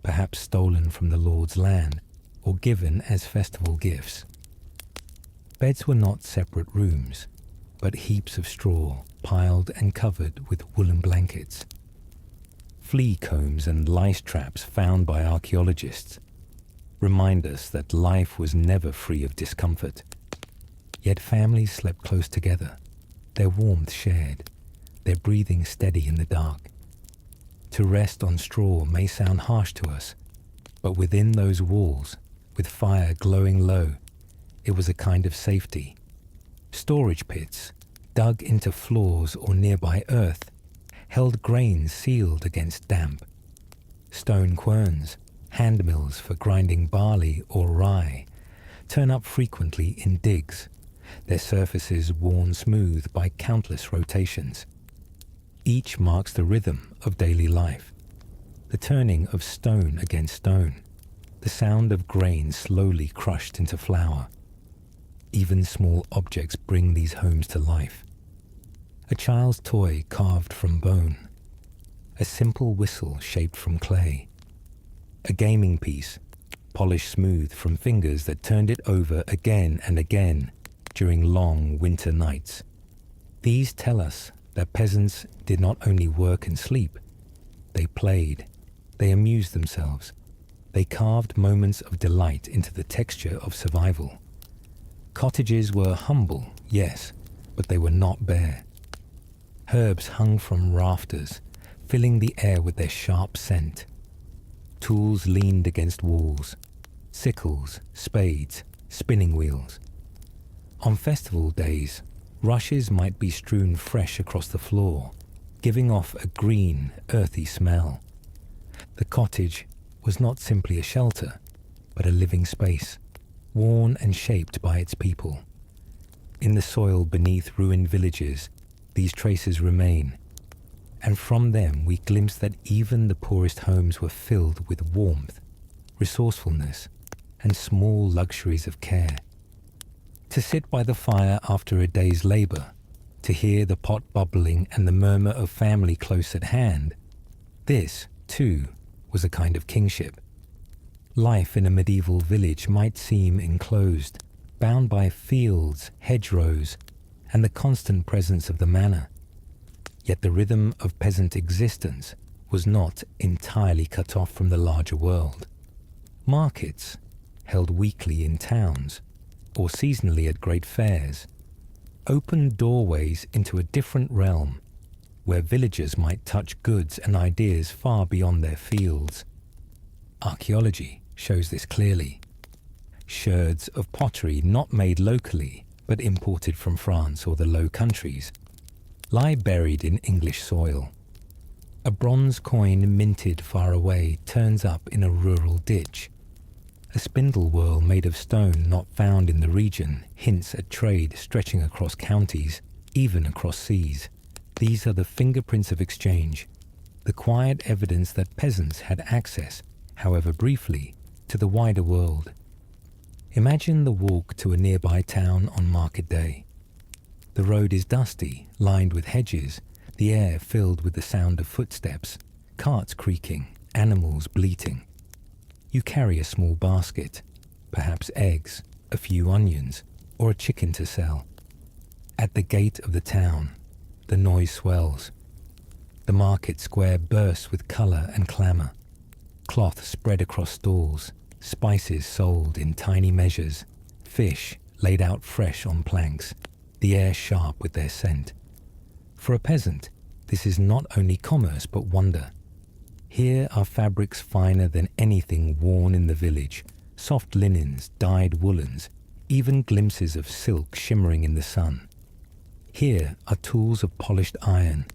perhaps stolen from the Lord's land or given as festival gifts. Beds were not separate rooms, but heaps of straw piled and covered with woolen blankets. Flea combs and lice traps found by archaeologists remind us that life was never free of discomfort. Yet families slept close together, their warmth shared, their breathing steady in the dark. To rest on straw may sound harsh to us, but within those walls, with fire glowing low, it was a kind of safety. Storage pits, dug into floors or nearby earth, held grains sealed against damp. Stone querns, hand mills for grinding barley or rye, turn up frequently in digs, their surfaces worn smooth by countless rotations. Each marks the rhythm of daily life, the turning of stone against stone, the sound of grain slowly crushed into flour. Even small objects bring these homes to life. A child's toy carved from bone, a simple whistle shaped from clay, a gaming piece polished smooth from fingers that turned it over again and again during long winter nights. These tell us that peasants did not only work and sleep, they played, they amused themselves, they carved moments of delight into the texture of survival. Cottages were humble, yes, but they were not bare. Herbs hung from rafters, filling the air with their sharp scent. Tools leaned against walls, sickles, spades, spinning wheels. On festival days, rushes might be strewn fresh across the floor, giving off a green, earthy smell. The cottage was not simply a shelter, but a living space, worn and shaped by its people. In the soil beneath ruined villages, these traces remain, and from them we glimpse that even the poorest homes were filled with warmth, resourcefulness, and small luxuries of care. To sit by the fire after a day's labor, to hear the pot bubbling and the murmur of family close at hand, this, too, was a kind of kingship. Life in a medieval village might seem enclosed, bound by fields, hedgerows, and the constant presence of the manor. Yet the rhythm of peasant existence was not entirely cut off from the larger world. Markets, held weekly in towns, or seasonally at great fairs, opened doorways into a different realm, where villagers might touch goods and ideas far beyond their fields. Archaeology shows this clearly. Sherds of pottery not made locally, but imported from France or the Low Countries, lie buried in English soil. A bronze coin minted far away turns up in a rural ditch. A spindle whorl made of stone not found in the region hints at trade stretching across counties, even across seas. These are the fingerprints of exchange, the quiet evidence that peasants had access, however briefly, to the wider world. Imagine the walk to a nearby town on market day. The road is dusty, lined with hedges, the air filled with the sound of footsteps, carts creaking, animals bleating. You carry a small basket, perhaps eggs, a few onions, or a chicken to sell. At the gate of the town, the noise swells. The market square bursts with colour and clamour. Cloth spread across stalls, spices sold in tiny measures, fish laid out fresh on planks, the air sharp with their scent. For a peasant, this is not only commerce but wonder. Here are fabrics finer than anything worn in the village, soft linens, dyed woolens, even glimpses of silk shimmering in the sun. Here are tools of polished iron,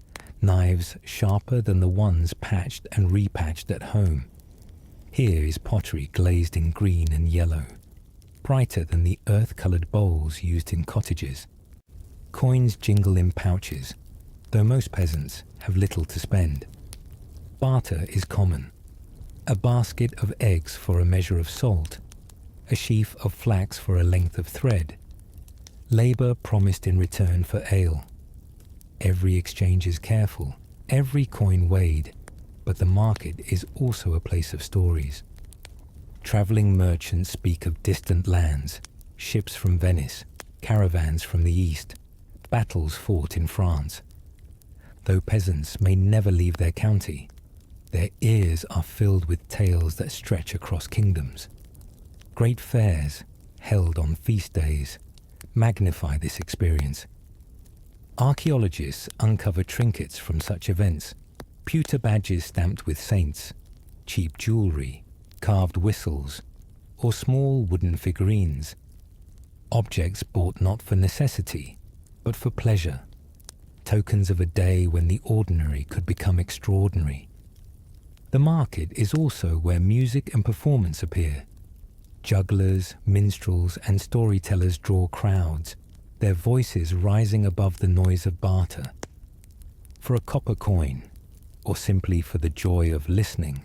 knives sharper than the ones patched and repatched at home. Here is pottery glazed in green and yellow, brighter than the earth-coloured bowls used in cottages. Coins jingle in pouches, though most peasants have little to spend. Barter is common. A basket of eggs for a measure of salt, a sheaf of flax for a length of thread, labour promised in return for ale. Every exchange is careful, Every coin weighed, but the market is also a place of stories. Traveling merchants speak of distant lands, ships from Venice, caravans from the east, battles fought in France. Though peasants may never leave their county, their ears are filled with tales that stretch across kingdoms. Great fairs, held on feast days, magnify this experience. Archaeologists uncover trinkets from such events, pewter badges stamped with saints, cheap jewellery, carved whistles, or small wooden figurines. Objects bought not for necessity, but for pleasure. Tokens of a day when the ordinary could become extraordinary. The market is also where music and performance appear. Jugglers, minstrels, and storytellers draw crowds, their voices rising above the noise of barter. For a copper coin, or simply for the joy of listening,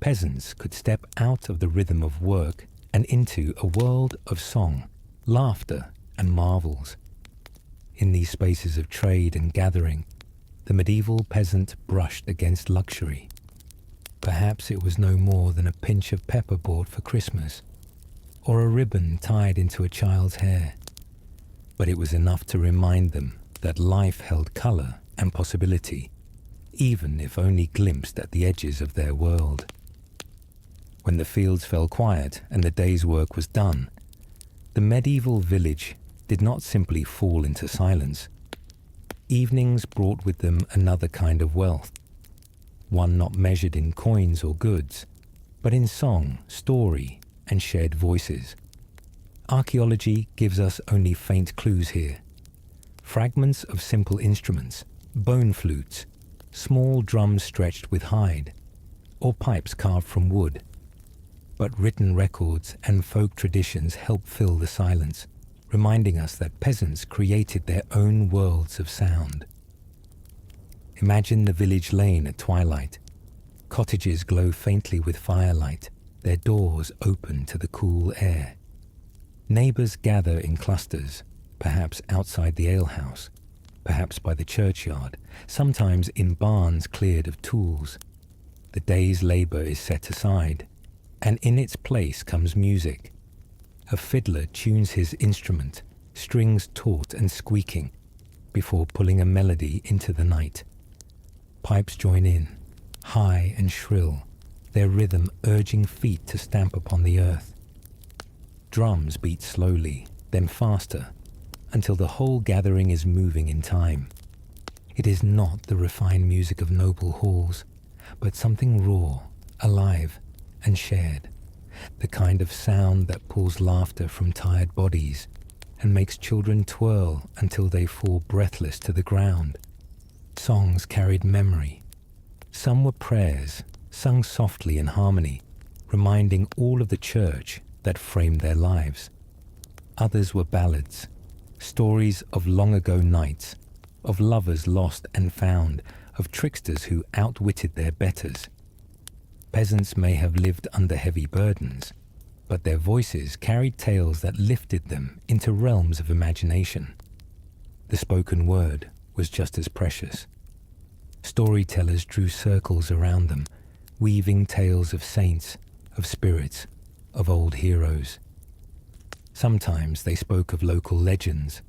peasants could step out of the rhythm of work and into a world of song, laughter, and marvels. In these spaces of trade and gathering, the medieval peasant brushed against luxury. Perhaps it was no more than a pinch of pepper bought for Christmas, or a ribbon tied into a child's hair. But it was enough to remind them that life held colour and possibility, even if only glimpsed at the edges of their world. When the fields fell quiet and the day's work was done, the medieval village did not simply fall into silence. Evenings brought with them another kind of wealth, one not measured in coins or goods, but in song, story, and shared voices. Archaeology gives us only faint clues here. Fragments of simple instruments, bone flutes, small drums stretched with hide, or pipes carved from wood. But written records and folk traditions help fill the silence, reminding us that peasants created their own worlds of sound. Imagine the village lane at twilight. Cottages glow faintly with firelight, their doors open to the cool air. Neighbours gather in clusters, perhaps outside the alehouse, perhaps by the churchyard, sometimes in barns cleared of tools. The day's labour is set aside, and in its place comes music. A fiddler tunes his instrument, strings taut and squeaking, before pulling a melody into the night. Pipes join in, high and shrill, their rhythm urging feet to stamp upon the earth. Drums beat slowly, then faster, until the whole gathering is moving in time. It is not the refined music of noble halls, but something raw, alive, and shared. The kind of sound that pulls laughter from tired bodies and makes children twirl until they fall breathless to the ground. Songs carried memory. Some were prayers, sung softly in harmony, reminding all of the church that framed their lives. Others were ballads, stories of long ago nights, of lovers lost and found, of tricksters who outwitted their betters. Peasants may have lived under heavy burdens, but their voices carried tales that lifted them into realms of imagination. The spoken word was just as precious. Storytellers drew circles around them, weaving tales of saints, of spirits, of old heroes. Sometimes they spoke of local legends,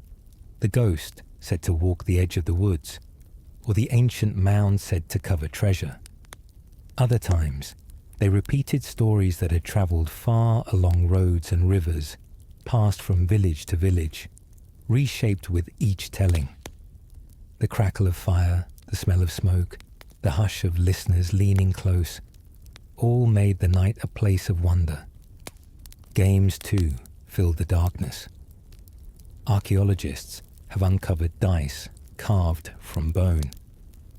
the ghost said to walk the edge of the woods, or the ancient mound said to cover treasure. Other times, they repeated stories that had travelled far along roads and rivers, passed from village to village, reshaped with each telling. The crackle of fire, the smell of smoke, the hush of listeners leaning close, all made the night a place of wonder. Games, too, filled the darkness. Archaeologists have uncovered dice carved from bone,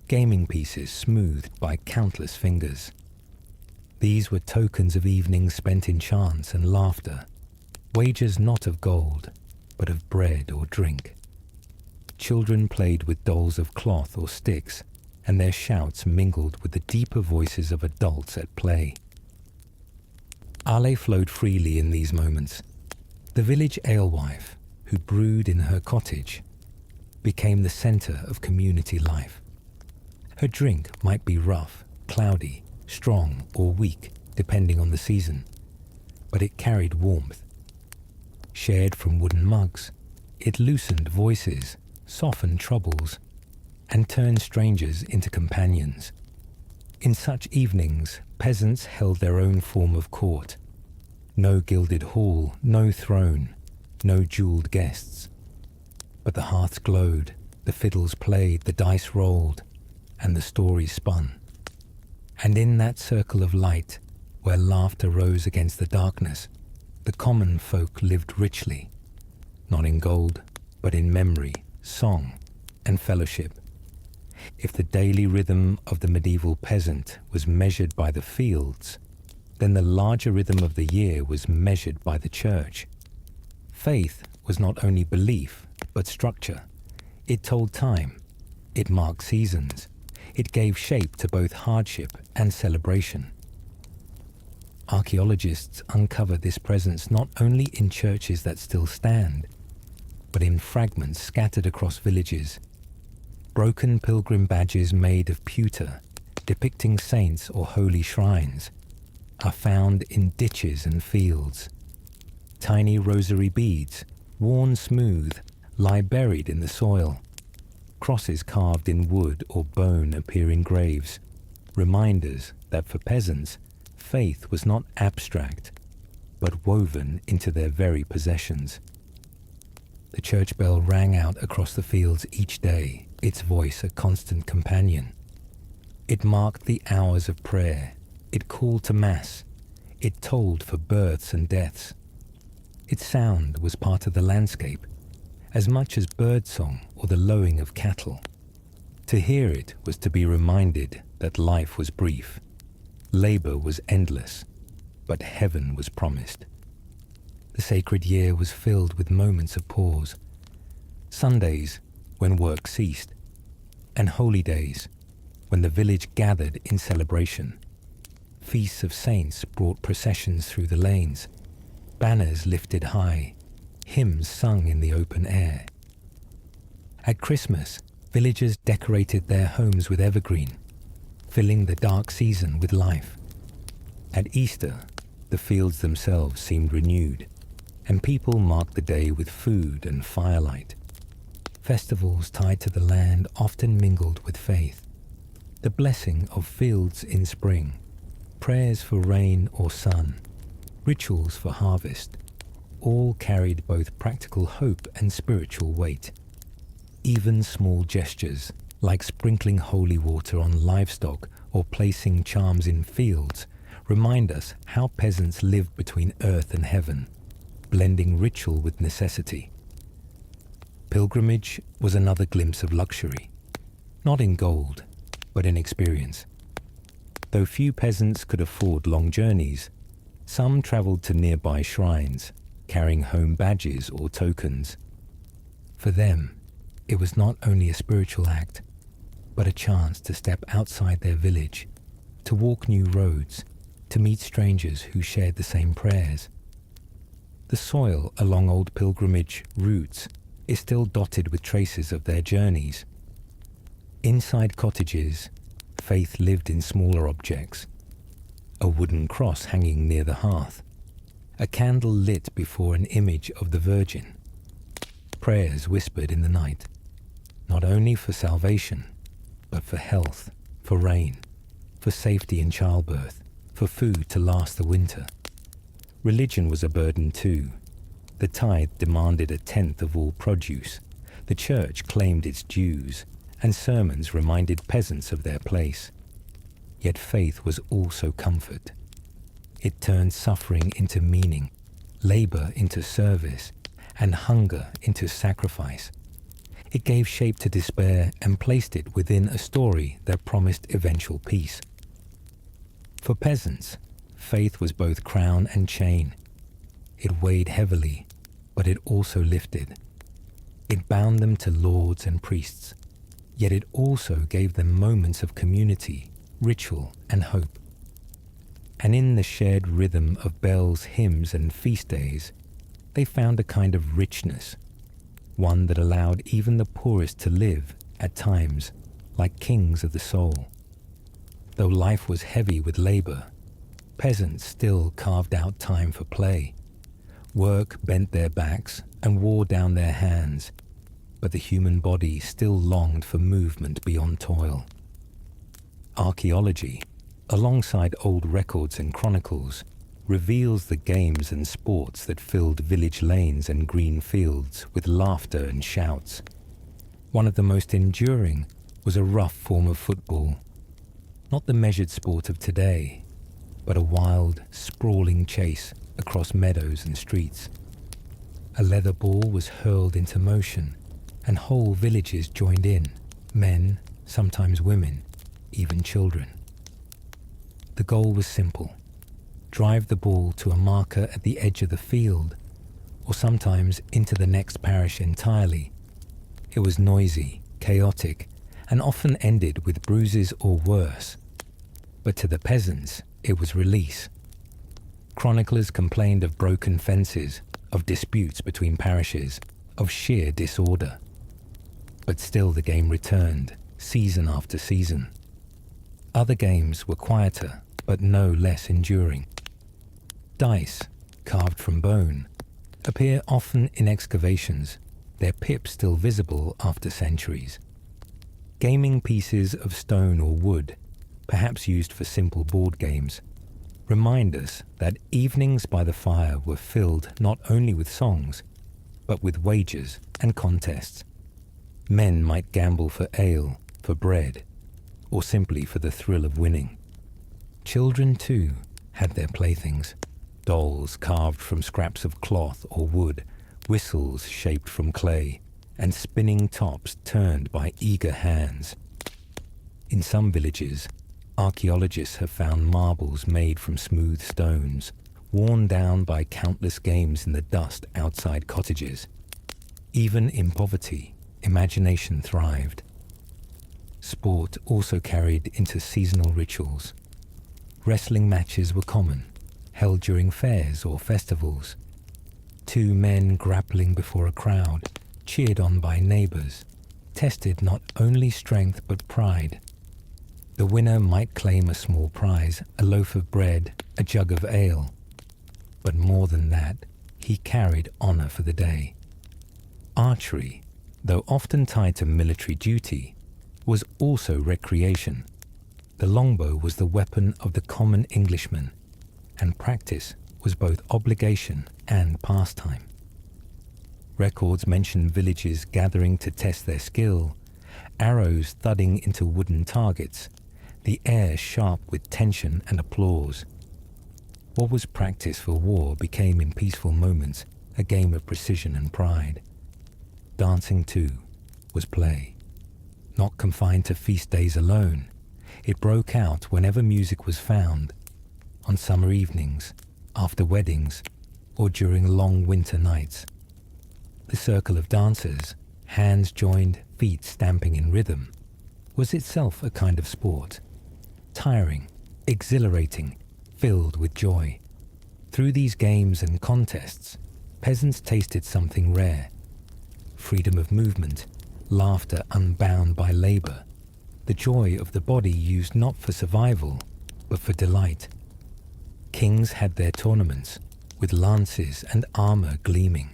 gaming pieces smoothed by countless fingers. These were tokens of evenings spent in chance and laughter, wagers not of gold, but of bread or drink. Children played with dolls of cloth or sticks, and their shouts mingled with the deeper voices of adults at play. Ale flowed freely in these moments. The village alewife, who brewed in her cottage, became the centre of community life. Her drink might be rough, cloudy, strong, or weak, depending on the season, but it carried warmth. Shared from wooden mugs, it loosened voices, softened troubles, and turned strangers into companions. In such evenings, peasants held their own form of court. No gilded hall, no throne, no jeweled guests. But the hearths glowed, the fiddles played, the dice rolled, and the stories spun. And in that circle of light, where laughter rose against the darkness, the common folk lived richly, not in gold, but in memory, song, and fellowship. If the daily rhythm of the medieval peasant was measured by the fields, then the larger rhythm of the year was measured by the church. Faith was not only belief, but structure. It told time. It marked seasons. It gave shape to both hardship and celebration. Archaeologists uncover this presence not only in churches that still stand, but in fragments scattered across villages. Broken pilgrim badges made of pewter, depicting saints or holy shrines, are found in ditches and fields. Tiny rosary beads, worn smooth, lie buried in the soil. Crosses carved in wood or bone appear in graves, reminders that for peasants, faith was not abstract, but woven into their very possessions. The church bell rang out across the fields each day, its voice a constant companion. It marked the hours of prayer. It called to mass. It tolled for births and deaths. Its sound was part of the landscape, as much as birdsong or the lowing of cattle. To hear it was to be reminded that life was brief, labor was endless, but heaven was promised. The sacred year was filled with moments of pause. Sundays, when work ceased, and holy days, when the village gathered in celebration. Feasts of saints brought processions through the lanes, banners lifted high, hymns sung in the open air. At Christmas, villagers decorated their homes with evergreen, filling the dark season with life. At Easter, the fields themselves seemed renewed, and people marked the day with food and firelight. Festivals tied to the land often mingled with faith. The blessing of fields in spring, prayers for rain or sun, rituals for harvest, all carried both practical hope and spiritual weight. Even small gestures, like sprinkling holy water on livestock or placing charms in fields, remind us how peasants lived between earth and heaven, blending ritual with necessity. Pilgrimage was another glimpse of luxury, not in gold, but in experience. Though few peasants could afford long journeys, some traveled to nearby shrines, carrying home badges or tokens. For them, it was not only a spiritual act, but a chance to step outside their village, to walk new roads, to meet strangers who shared the same prayers. The soil along old pilgrimage routes is still dotted with traces of their journeys. Inside cottages, faith lived in smaller objects. A wooden cross hanging near the hearth, a candle lit before an image of the Virgin, prayers whispered in the night, not only for salvation, but for health, for rain, for safety in childbirth, for food to last the winter. Religion was a burden too. The tithe demanded 1/10 of all produce. The church claimed its dues, and sermons reminded peasants of their place. Yet faith was also comfort. It turned suffering into meaning, labor into service, and hunger into sacrifice. It gave shape to despair and placed it within a story that promised eventual peace. For peasants, faith was both crown and chain. It weighed heavily, but it also lifted. It bound them to lords and priests, yet it also gave them moments of community, ritual, and hope. And in the shared rhythm of bells, hymns, and feast days, they found a kind of richness, one that allowed even the poorest to live, at times, like kings of the soul. Though life was heavy with labor, peasants still carved out time for play. Work bent their backs and wore down their hands, but the human body still longed for movement beyond toil. Archaeology, alongside old records and chronicles, reveals the games and sports that filled village lanes and green fields with laughter and shouts. One of the most enduring was a rough form of football, not the measured sport of today, but a wild, sprawling chase across meadows and streets. A leather ball was hurled into motion, and whole villages joined in, men, sometimes women, even children. The goal was simple: drive the ball to a marker at the edge of the field, or sometimes into the next parish entirely. It was noisy, chaotic, and often ended with bruises or worse. But to the peasants, it was release. Chroniclers complained of broken fences, of disputes between parishes, of sheer disorder. But still the game returned, season after season. Other games were quieter, but no less enduring. Dice, carved from bone, appear often in excavations, their pips still visible after centuries. Gaming pieces of stone or wood, perhaps used for simple board games, remind us that evenings by the fire were filled not only with songs, but with wagers and contests. Men might gamble for ale, for bread, or simply for the thrill of winning. Children, too, had their playthings: dolls carved from scraps of cloth or wood, whistles shaped from clay, and spinning tops turned by eager hands. In some villages, archaeologists have found marbles made from smooth stones, worn down by countless games in the dust outside cottages. Even in poverty, imagination thrived. Sport also carried into seasonal rituals. Wrestling matches were common, held during fairs or festivals. Two men grappling before a crowd, cheered on by neighbors, tested not only strength but pride. The winner might claim a small prize, a loaf of bread, a jug of ale. But more than that, he carried honor for the day. Archery, though often tied to military duty, was also recreation. The longbow was the weapon of the common Englishman, and practice was both obligation and pastime. Records mention villages gathering to test their skill, arrows thudding into wooden targets, the air sharp with tension and applause. What was practice for war became in peaceful moments a game of precision and pride. Dancing, too, was play. Not confined to feast days alone, it broke out whenever music was found, on summer evenings, after weddings, or during long winter nights. The circle of dancers, hands joined, feet stamping in rhythm, was itself a kind of sport. Tiring, exhilarating, filled with joy. Through these games and contests, peasants tasted something rare: freedom of movement, laughter unbound by labor, the joy of the body used not for survival, but for delight. Kings had their tournaments, with lances and armor gleaming.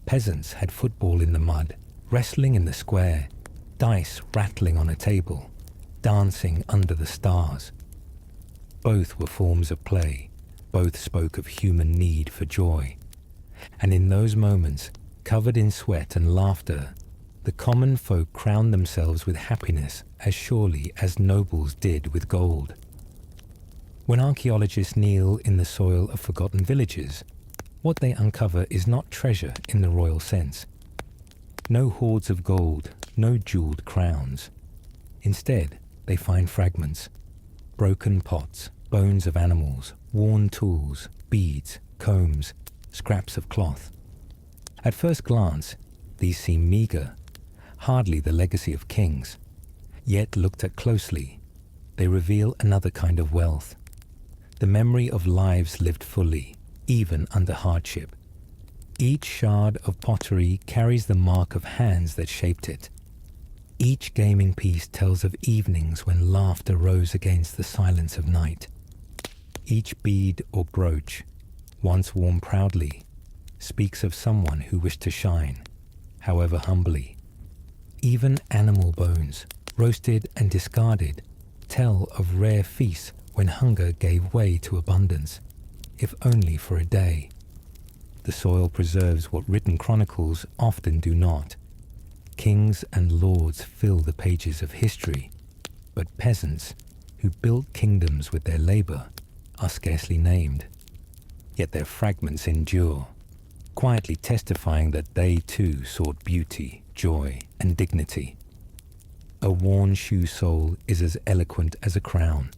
Peasants had football in the mud, wrestling in the square, dice rattling on a table, dancing under the stars. Both were forms of play, both spoke of human need for joy. And in those moments, covered in sweat and laughter, the common folk crowned themselves with happiness as surely as nobles did with gold. When archaeologists kneel in the soil of forgotten villages, what they uncover is not treasure in the royal sense. No hoards of gold, no jeweled crowns. Instead, they find fragments: broken pots, bones of animals, worn tools, beads, combs, scraps of cloth. At first glance, these seem meager, hardly the legacy of kings. Yet looked at closely, they reveal another kind of wealth: the memory of lives lived fully, even under hardship. Each shard of pottery carries the mark of hands that shaped it. Each gaming piece tells of evenings when laughter rose against the silence of night. Each bead or brooch, once worn proudly, speaks of someone who wished to shine, however humbly. Even animal bones, roasted and discarded, tell of rare feasts when hunger gave way to abundance, if only for a day. The soil preserves what written chronicles often do not. Kings and lords fill the pages of history, but peasants, who built kingdoms with their labor, are scarcely named. Yet their fragments endure, quietly testifying that they too sought beauty, joy, and dignity. A worn shoe sole is as eloquent as a crown.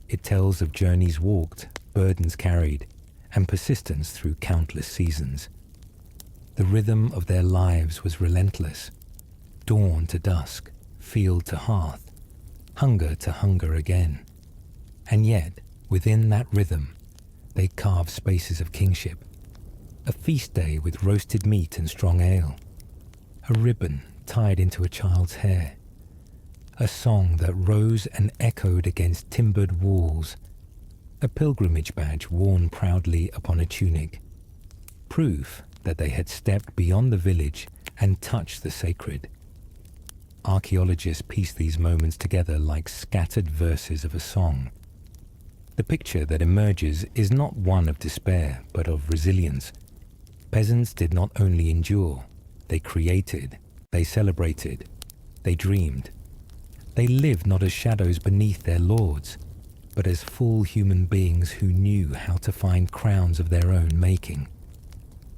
It tells of journeys walked, burdens carried, and persistence through countless seasons. The rhythm of their lives was relentless. Dawn to dusk, field to hearth, hunger to hunger again. And yet, within that rhythm, they carved spaces of kingship. A feast day with roasted meat and strong ale. A ribbon tied into a child's hair. A song that rose and echoed against timbered walls. A pilgrimage badge worn proudly upon a tunic. Proof that they had stepped beyond the village and touched the sacred. Archaeologists piece these moments together like scattered verses of a song. The picture that emerges is not one of despair, but of resilience. Peasants did not only endure, they created, they celebrated, they dreamed. They lived not as shadows beneath their lords, but as full human beings who knew how to find crowns of their own making.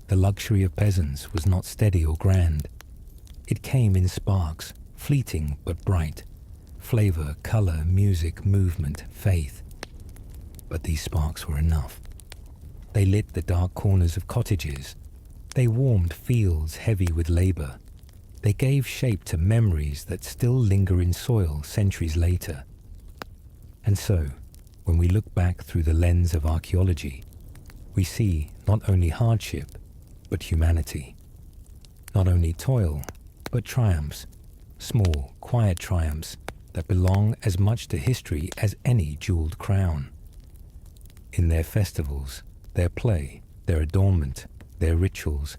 The luxury of peasants was not steady or grand. It came in sparks, fleeting but bright. Flavor, color, music, movement, faith. But these sparks were enough. They lit the dark corners of cottages. They warmed fields heavy with labor. They gave shape to memories that still linger in soil centuries later. And so, when we look back through the lens of archaeology, we see not only hardship, but humanity. Not only toil, but triumphs, small, quiet triumphs that belong as much to history as any jeweled crown. In their festivals, their play, their adornment, their rituals,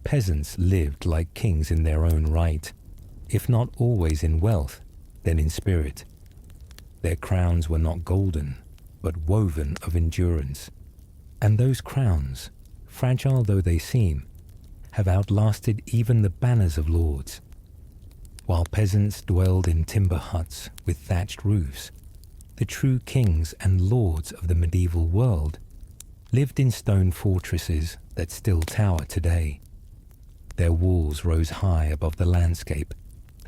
peasants lived like kings in their own right, if not always in wealth, then in spirit. Their crowns were not golden, but woven of endurance. And those crowns, fragile though they seem, have outlasted even the banners of lords. While peasants dwelled in timber huts with thatched roofs, the true kings and lords of the medieval world lived in stone fortresses that still tower today. Their walls rose high above the landscape,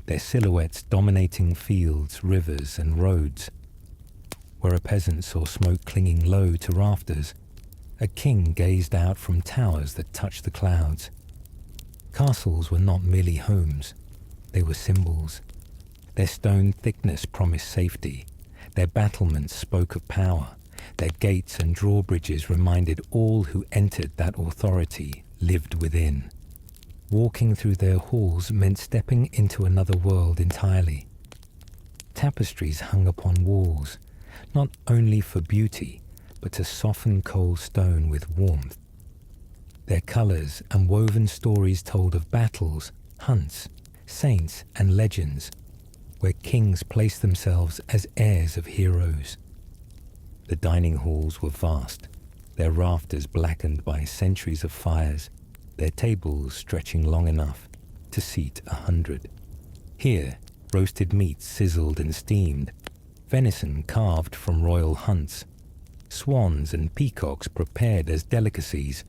their silhouettes dominating fields, rivers, and roads. Where a peasant saw smoke clinging low to rafters, a king gazed out from towers that touched the clouds. Castles were not merely homes, they were symbols. Their stone thickness promised safety, their battlements spoke of power, their gates and drawbridges reminded all who entered that authority lived within. Walking through their halls meant stepping into another world entirely. Tapestries hung upon walls, not only for beauty, but to soften cold stone with warmth. Their colors and woven stories told of battles, hunts, saints, and legends, where kings placed themselves as heirs of heroes. The dining halls were vast, their rafters blackened by centuries of fires, their tables stretching long enough to seat 100. Here, roasted meat sizzled and steamed, venison carved from royal hunts, swans and peacocks prepared as delicacies,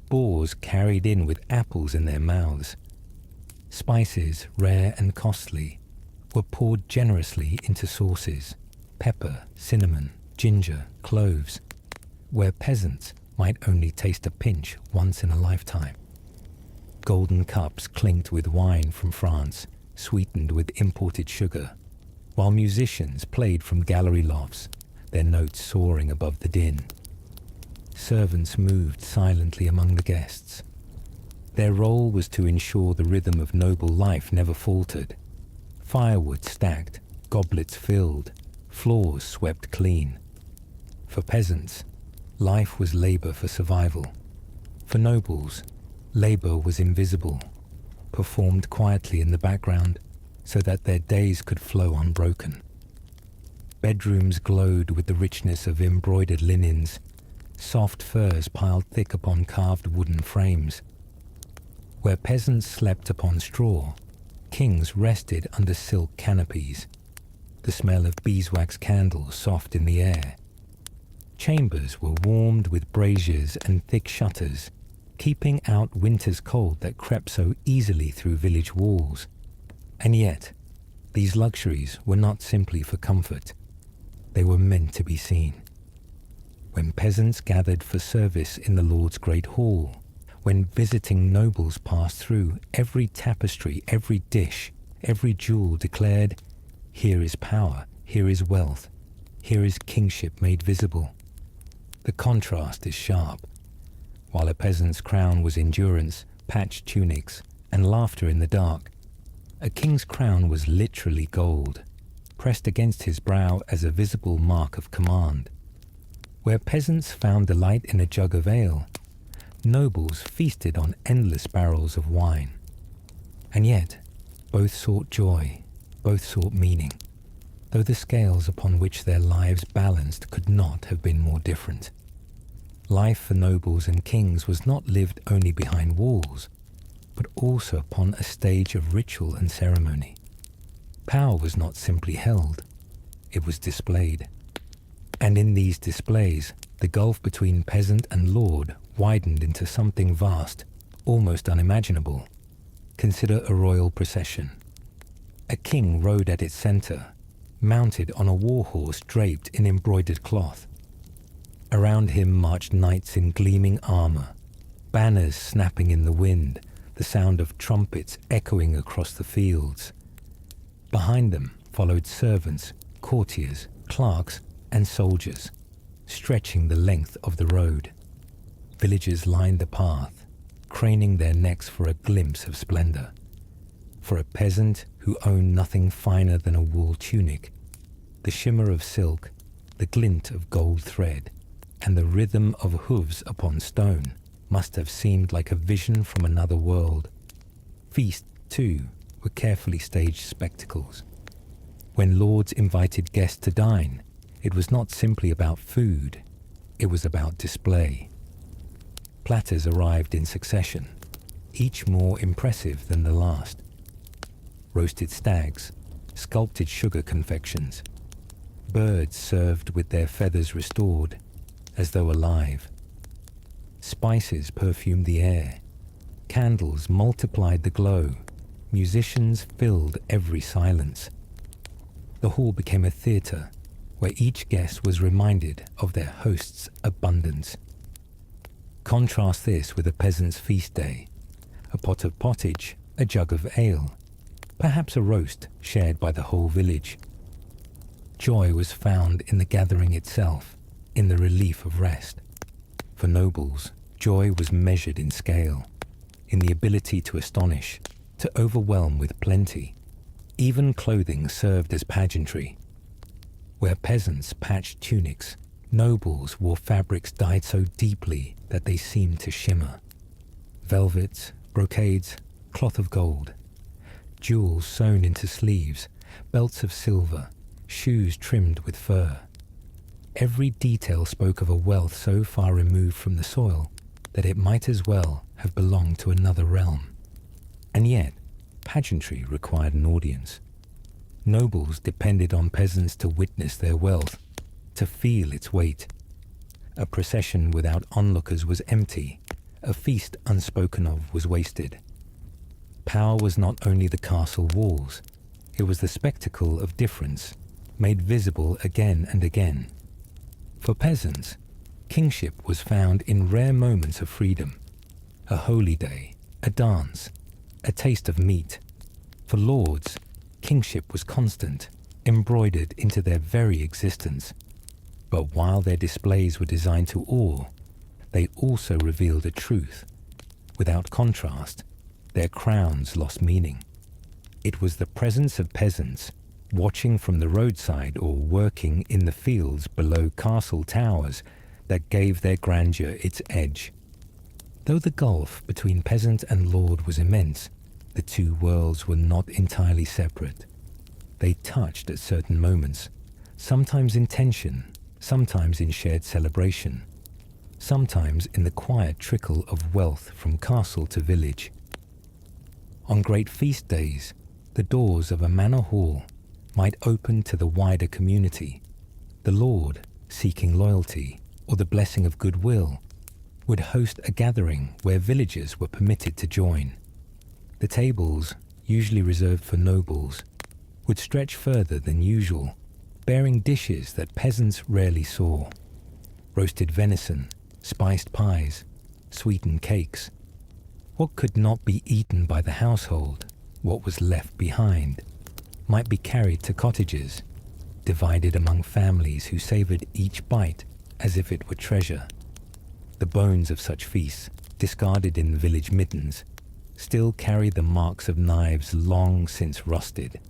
boars carried in with apples in their mouths. Spices, rare and costly, were poured generously into sauces, pepper, cinnamon, ginger, cloves, where peasants might only taste a pinch once in a lifetime. Golden cups clinked with wine from France, sweetened with imported sugar, while musicians played from gallery lofts, their notes soaring above the din. Servants moved silently among the guests. Their role was to ensure the rhythm of noble life never faltered. firewood stacked, goblets filled, floors swept clean. For peasants, life was labor for survival. For nobles, labor was invisible, performed quietly in the background so that their days could flow unbroken. Bedrooms glowed with the richness of embroidered linens, soft furs piled thick upon carved wooden frames. Where peasants slept upon straw, kings rested under silk canopies, the smell of beeswax candles soft in the air. Chambers were warmed with braziers and thick shutters, keeping out winter's cold that crept so easily through village walls. And yet, these luxuries were not simply for comfort. They were meant to be seen. When peasants gathered for service in the Lord's great hall, when visiting nobles passed through, every tapestry, every dish, every jewel declared, "Here is power, here is wealth, here is kingship made visible." The contrast is sharp. While a peasant's crown was endurance, patched tunics, and laughter in the dark, a king's crown was literally gold, pressed against his brow as a visible mark of command. Where peasants found delight in a jug of ale, nobles feasted on endless barrels of wine. And yet, both sought joy, both sought meaning, though the scales upon which their lives balanced could not have been more different. Life for nobles and kings was not lived only behind walls, but also upon a stage of ritual and ceremony. Power was not simply held, it was displayed. And in these displays, the gulf between peasant and lord widened into something vast, almost unimaginable. Consider a royal procession. A king rode at its center, mounted on a war horse draped in embroidered cloth. Around him marched knights in gleaming armor, banners snapping in the wind, the sound of trumpets echoing across the fields. Behind them followed servants, courtiers, clerks, and soldiers, stretching the length of the road. Villagers lined the path, craning their necks for a glimpse of splendor. For a peasant who owned nothing finer than a wool tunic, the shimmer of silk, the glint of gold thread, and the rhythm of hooves upon stone must have seemed like a vision from another world. Feasts, too, were carefully staged spectacles. When lords invited guests to dine, it was not simply about food, it was about display. Platters arrived in succession, each more impressive than the last. Roasted stags, sculpted sugar confections, birds served with their feathers restored, as though alive. Spices perfumed the air, candles multiplied the glow, musicians filled every silence. The hall became a theater where each guest was reminded of their host's abundance. Contrast this with a peasant's feast day, a pot of pottage, a jug of ale, perhaps a roast shared by the whole village. Joy was found in the gathering itself, in the relief of rest. For nobles, joy was measured in scale, in the ability to astonish, to overwhelm with plenty. Even clothing served as pageantry. Where peasants patched tunics, nobles wore fabrics dyed so deeply that they seemed to shimmer. Velvets, brocades, cloth of gold, jewels sewn into sleeves, belts of silver, shoes trimmed with fur. Every detail spoke of a wealth so far removed from the soil that it might as well have belonged to another realm. And yet, pageantry required an audience. Nobles depended on peasants to witness their wealth, to feel its weight. A procession without onlookers was empty, a feast unspoken of was wasted. Power was not only the castle walls, it was the spectacle of difference, made visible again and again. For peasants, kingship was found in rare moments of freedom, a holy day, a dance, a taste of meat. For lords, kingship was constant, embroidered into their very existence. But while their displays were designed to awe, they also revealed a truth. Without contrast, their crowns lost meaning. It was the presence of peasants, watching from the roadside or working in the fields below castle towers, that gave their grandeur its edge. Though the gulf between peasant and lord was immense, the two worlds were not entirely separate. They touched at certain moments, sometimes in tension, sometimes in shared celebration, sometimes in the quiet trickle of wealth from castle to village. On great feast days, the doors of a manor hall might open to the wider community. The lord, seeking loyalty or the blessing of goodwill, would host a gathering where villagers were permitted to join. The tables, usually reserved for nobles, would stretch further than usual, bearing dishes that peasants rarely saw. Roasted venison, spiced pies, sweetened cakes. What could not be eaten by the household, what was left behind, might be carried to cottages, divided among families who savoured each bite as if it were treasure. The bones of such feasts, discarded in village middens, still carry the marks of knives long since rusted,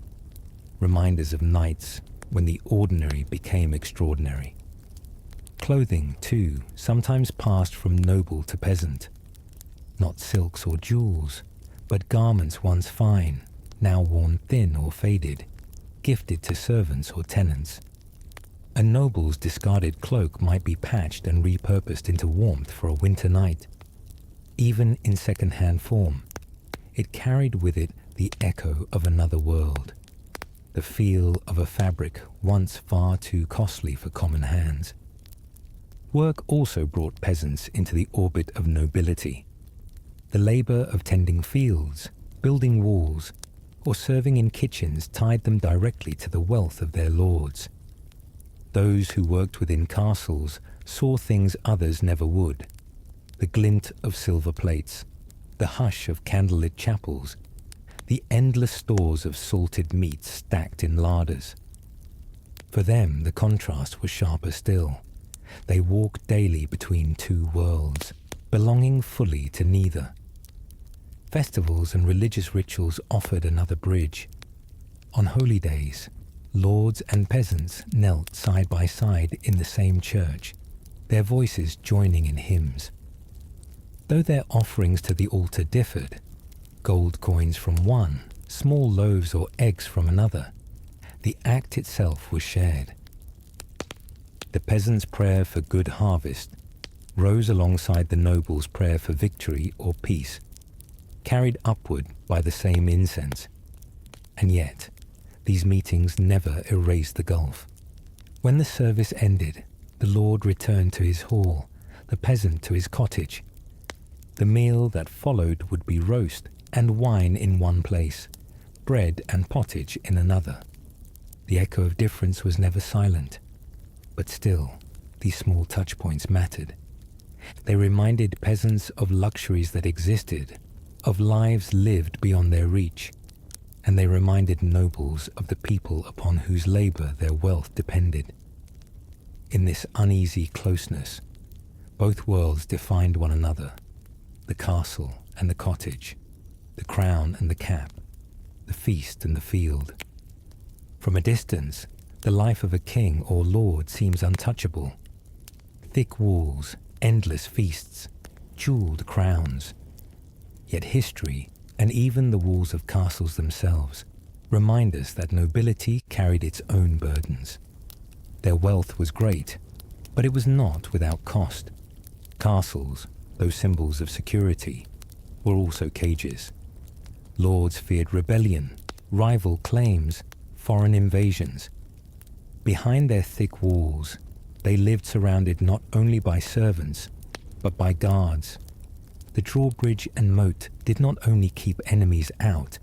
reminders of nights when the ordinary became extraordinary. Clothing, too, sometimes passed from noble to peasant. Not silks or jewels, but garments once fine, now worn thin or faded, gifted to servants or tenants. A noble's discarded cloak might be patched and repurposed into warmth for a winter night. Even in second-hand form, it carried with it the echo of another world, the feel of a fabric once far too costly for common hands. Work also brought peasants into the orbit of nobility. The labour of tending fields, building walls, or serving in kitchens tied them directly to the wealth of their lords. Those who worked within castles saw things others never would: the glint of silver plates, the hush of candlelit chapels, the endless stores of salted meats stacked in larders. For them, the contrast was sharper still. They walked daily between two worlds, belonging fully to neither. Festivals and religious rituals offered another bridge. On holy days, lords and peasants knelt side by side in the same church, their voices joining in hymns. Though their offerings to the altar differed, gold coins from one, small loaves or eggs from another, the act itself was shared. The peasant's prayer for good harvest rose alongside the noble's prayer for victory or peace, carried upward by the same incense. And yet, these meetings never erased the gulf. When the service ended, the lord returned to his hall, the peasant to his cottage. The meal that followed would be roast and wine in one place, bread and pottage in another. The echo of difference was never silent. But still, these small touchpoints mattered. They reminded peasants of luxuries that existed, of lives lived beyond their reach, and they reminded nobles of the people upon whose labour their wealth depended. In this uneasy closeness, both worlds defined one another: the castle and the cottage, the crown and the cap, the feast and the field. From a distance, the life of a king or lord seems untouchable. Thick walls, endless feasts, jeweled crowns. Yet history, and even the walls of castles themselves, remind us that nobility carried its own burdens. Their wealth was great, but it was not without cost. Castles, though symbols of security, were also cages. Lords feared rebellion, rival claims, foreign invasions. Behind their thick walls, they lived surrounded not only by servants, but by guards. The drawbridge and moat did not only keep enemies out,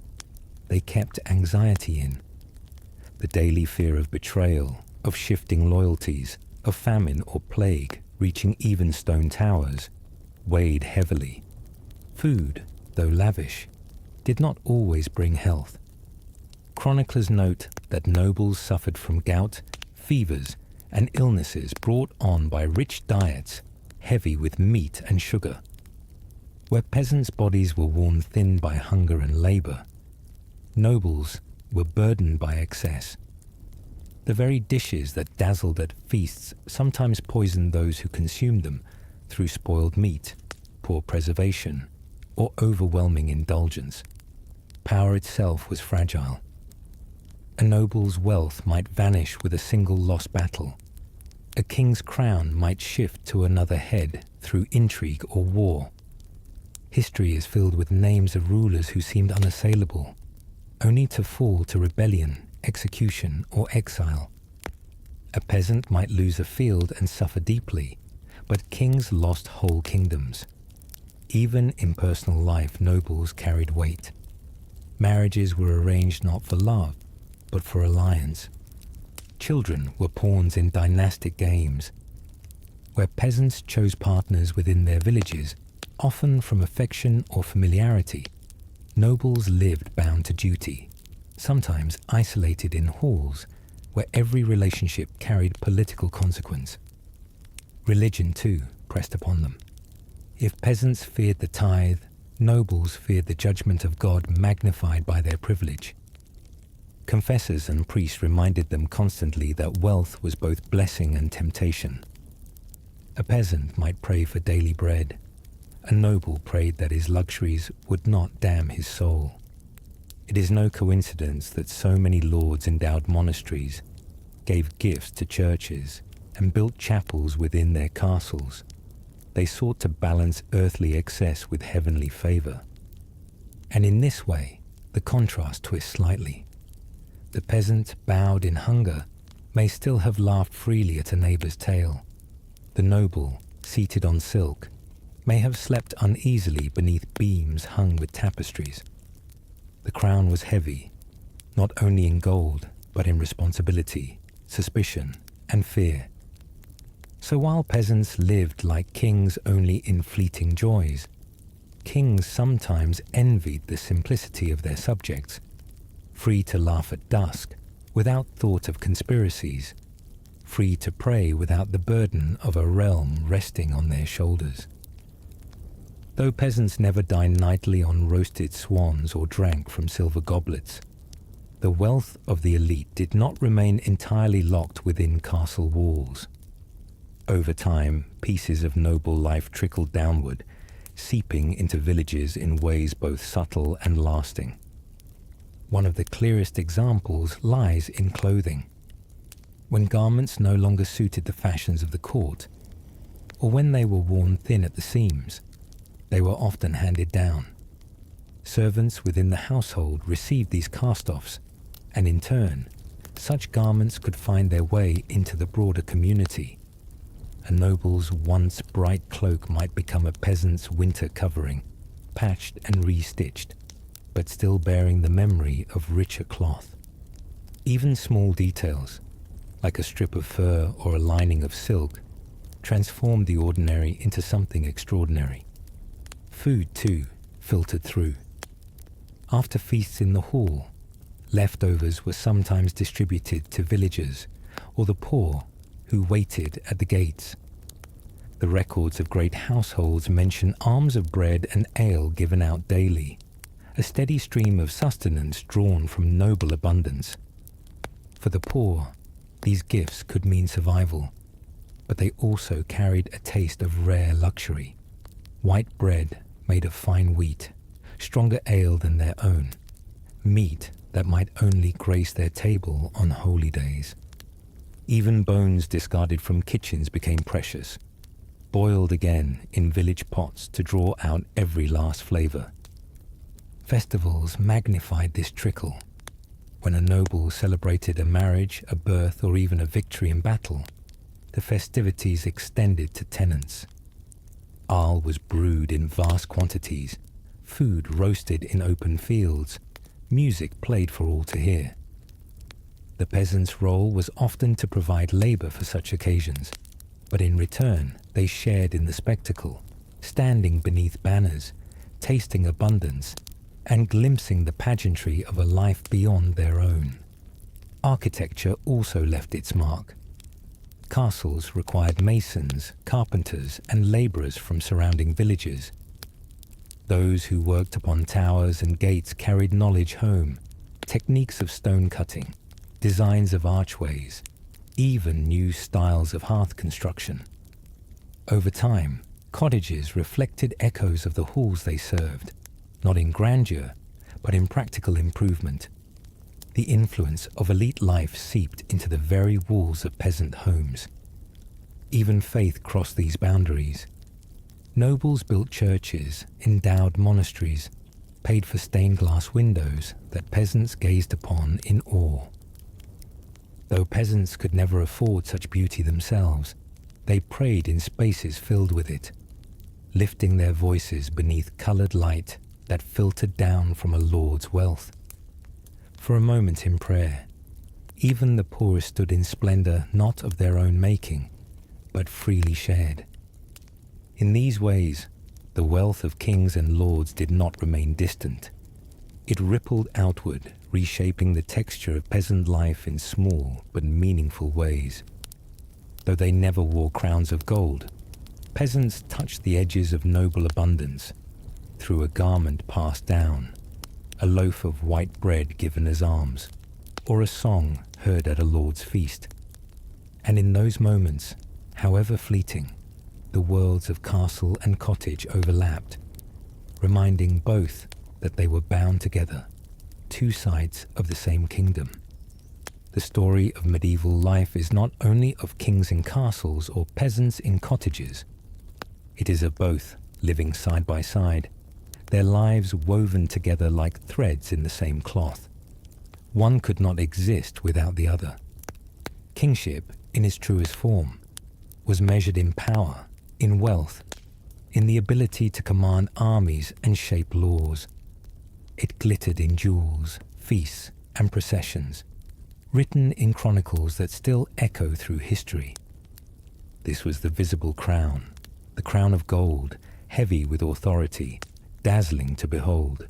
they kept anxiety in. The daily fear of betrayal, of shifting loyalties, of famine or plague reaching even stone towers, weighed heavily. Food, though lavish, did not always bring health. Chroniclers note that nobles suffered from gout, fevers, and illnesses brought on by rich diets heavy with meat and sugar. Where peasants' bodies were worn thin by hunger and labour, Nobles were burdened by excess. The very dishes that dazzled at feasts sometimes poisoned those who consumed them through spoiled meat, poor preservation, or overwhelming indulgence. Power itself was fragile. A noble's wealth might vanish with a single lost battle. A king's crown might shift to another head through intrigue or war. History is filled with names of rulers who seemed unassailable, only to fall to rebellion, execution, or exile. A peasant might lose a field and suffer deeply, but kings lost whole kingdoms. Even in personal life, nobles carried weight. Marriages were arranged not for love, but for alliance. Children were pawns in dynastic games. Where peasants chose partners within their villages, often from affection or familiarity, nobles lived bound to duty, sometimes isolated in halls where every relationship carried political consequence. Religion, too, pressed upon them. If peasants feared the tithe, nobles feared the judgment of God magnified by their privilege. Confessors and priests reminded them constantly that wealth was both blessing and temptation. A peasant might pray for daily bread. A noble prayed that his luxuries would not damn his soul. It is no coincidence that so many lords endowed monasteries, gave gifts to churches, and built chapels within their castles. They sought to balance earthly excess with heavenly favor. And in this way, the contrast twists slightly. The peasant, bowed in hunger, may still have laughed freely at a neighbor's tale. The noble, seated on silk, may have slept uneasily beneath beams hung with tapestries. The crown was heavy, not only in gold, but in responsibility, suspicion, and fear. So while peasants lived like kings only in fleeting joys, kings sometimes envied the simplicity of their subjects, free to laugh at dusk, without thought of conspiracies, free to pray without the burden of a realm resting on their shoulders. Though peasants never dined nightly on roasted swans or drank from silver goblets, the wealth of the elite did not remain entirely locked within castle walls. Over time, pieces of noble life trickled downward, seeping into villages in ways both subtle and lasting. One of the clearest examples lies in clothing. When garments no longer suited the fashions of the court, or when they were worn thin at the seams, they were often handed down. Servants within the household received these cast-offs, and in turn, such garments could find their way into the broader community. A noble's once bright cloak might become a peasant's winter covering, patched and re-stitched, but still bearing the memory of richer cloth. Even small details, like a strip of fur or a lining of silk, transformed the ordinary into something extraordinary. Food, too, filtered through. After feasts in the hall, leftovers were sometimes distributed to villagers or the poor who waited at the gates. The records of great households mention alms of bread and ale given out daily, a steady stream of sustenance drawn from noble abundance. For the poor, these gifts could mean survival, but they also carried a taste of rare luxury. White bread made of fine wheat, stronger ale than their own, meat that might only grace their table on holy days. Even bones discarded from kitchens became precious, boiled again in village pots to draw out every last flavor. Festivals magnified this trickle. When a noble celebrated a marriage, a birth, or even a victory in battle, the festivities extended to tenants. Ale was brewed in vast quantities, food roasted in open fields, music played for all to hear. The peasant's role was often to provide labor for such occasions, but in return they shared in the spectacle, standing beneath banners, tasting abundance, and glimpsing the pageantry of a life beyond their own. Architecture also left its mark. Castles required masons, carpenters, and laborers from surrounding villages. Those who worked upon towers and gates carried knowledge home, techniques of stone cutting, designs of archways, even new styles of hearth construction. Over time, cottages reflected echoes of the halls they served, not in grandeur, but in practical improvement. The influence of elite life seeped into the very walls of peasant homes. Even faith crossed these boundaries. Nobles built churches, endowed monasteries, paid for stained glass windows that peasants gazed upon in awe. Though peasants could never afford such beauty themselves, they prayed in spaces filled with it, lifting their voices beneath coloured light that filtered down from a lord's wealth. For a moment in prayer, even the poorest stood in splendour not of their own making, but freely shared. In these ways, the wealth of kings and lords did not remain distant. It rippled outward, reshaping the texture of peasant life in small but meaningful ways. Though they never wore crowns of gold, peasants touched the edges of noble abundance through a garment passed down, a loaf of white bread given as alms, or a song heard at a lord's feast. And in those moments, however fleeting, the worlds of castle and cottage overlapped, reminding both that they were bound together, two sides of the same kingdom. The story of medieval life is not only of kings in castles or peasants in cottages. It is of both, living side by side, their lives woven together like threads in the same cloth. One could not exist without the other. Kingship, in its truest form, was measured in power, in wealth, in the ability to command armies and shape laws. It glittered in jewels, feasts, and processions, written in chronicles that still echo through history. This was the visible crown, the crown of gold, heavy with authority, dazzling to behold.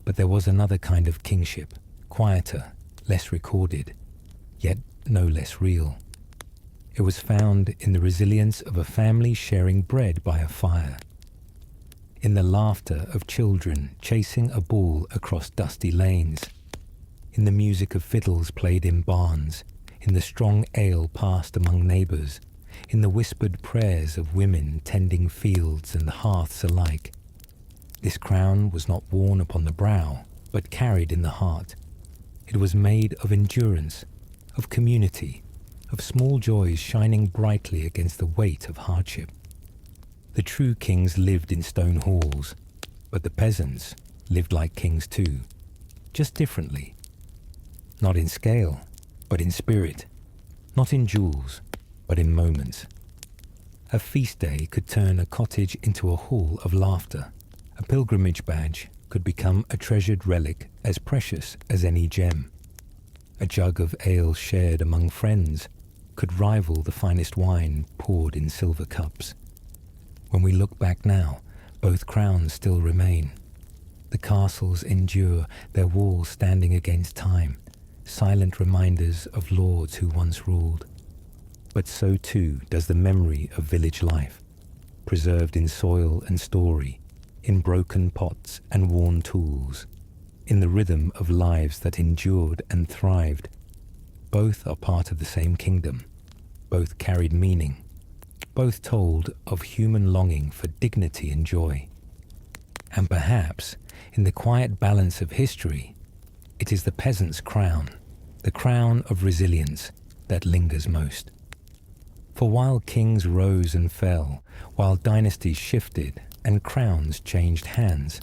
But there was another kind of kingship, quieter, less recorded, yet no less real. It was found in the resilience of a family sharing bread by a fire, in the laughter of children chasing a ball across dusty lanes, in the music of fiddles played in barns, in the strong ale passed among neighbours, in the whispered prayers of women tending fields and hearths alike. This crown was not worn upon the brow, but carried in the heart. It was made of endurance, of community, of small joys shining brightly against the weight of hardship. The true kings lived in stone halls, but the peasants lived like kings too, just differently. Not in scale, but in spirit. Not in jewels, but in moments. A feast day could turn a cottage into a hall of laughter. A pilgrimage badge could become a treasured relic as precious as any gem. A jug of ale shared among friends could rival the finest wine poured in silver cups. When we look back now, both crowns still remain. The castles endure, their walls standing against time, silent reminders of lords who once ruled. But so too does the memory of village life, preserved in soil and story, in broken pots and worn tools, in the rhythm of lives that endured and thrived. Both are part of the same kingdom. Both carried meaning. Both told of human longing for dignity and joy. And perhaps, in the quiet balance of history, it is the peasant's crown, the crown of resilience, that lingers most. For while kings rose and fell, while dynasties shifted and crowns changed hands,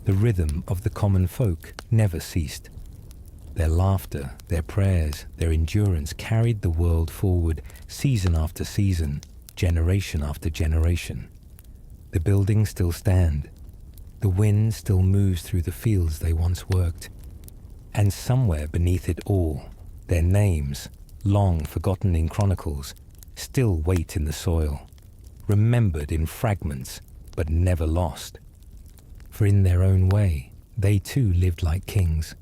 the rhythm of the common folk never ceased. Their laughter, their prayers, their endurance carried the world forward season after season, generation after generation. The buildings still stand. The wind still moves through the fields they once worked. And somewhere beneath it all, their names, long forgotten in chronicles, still wait in the soil, remembered in fragments, but never lost. For in their own way, they too lived like kings,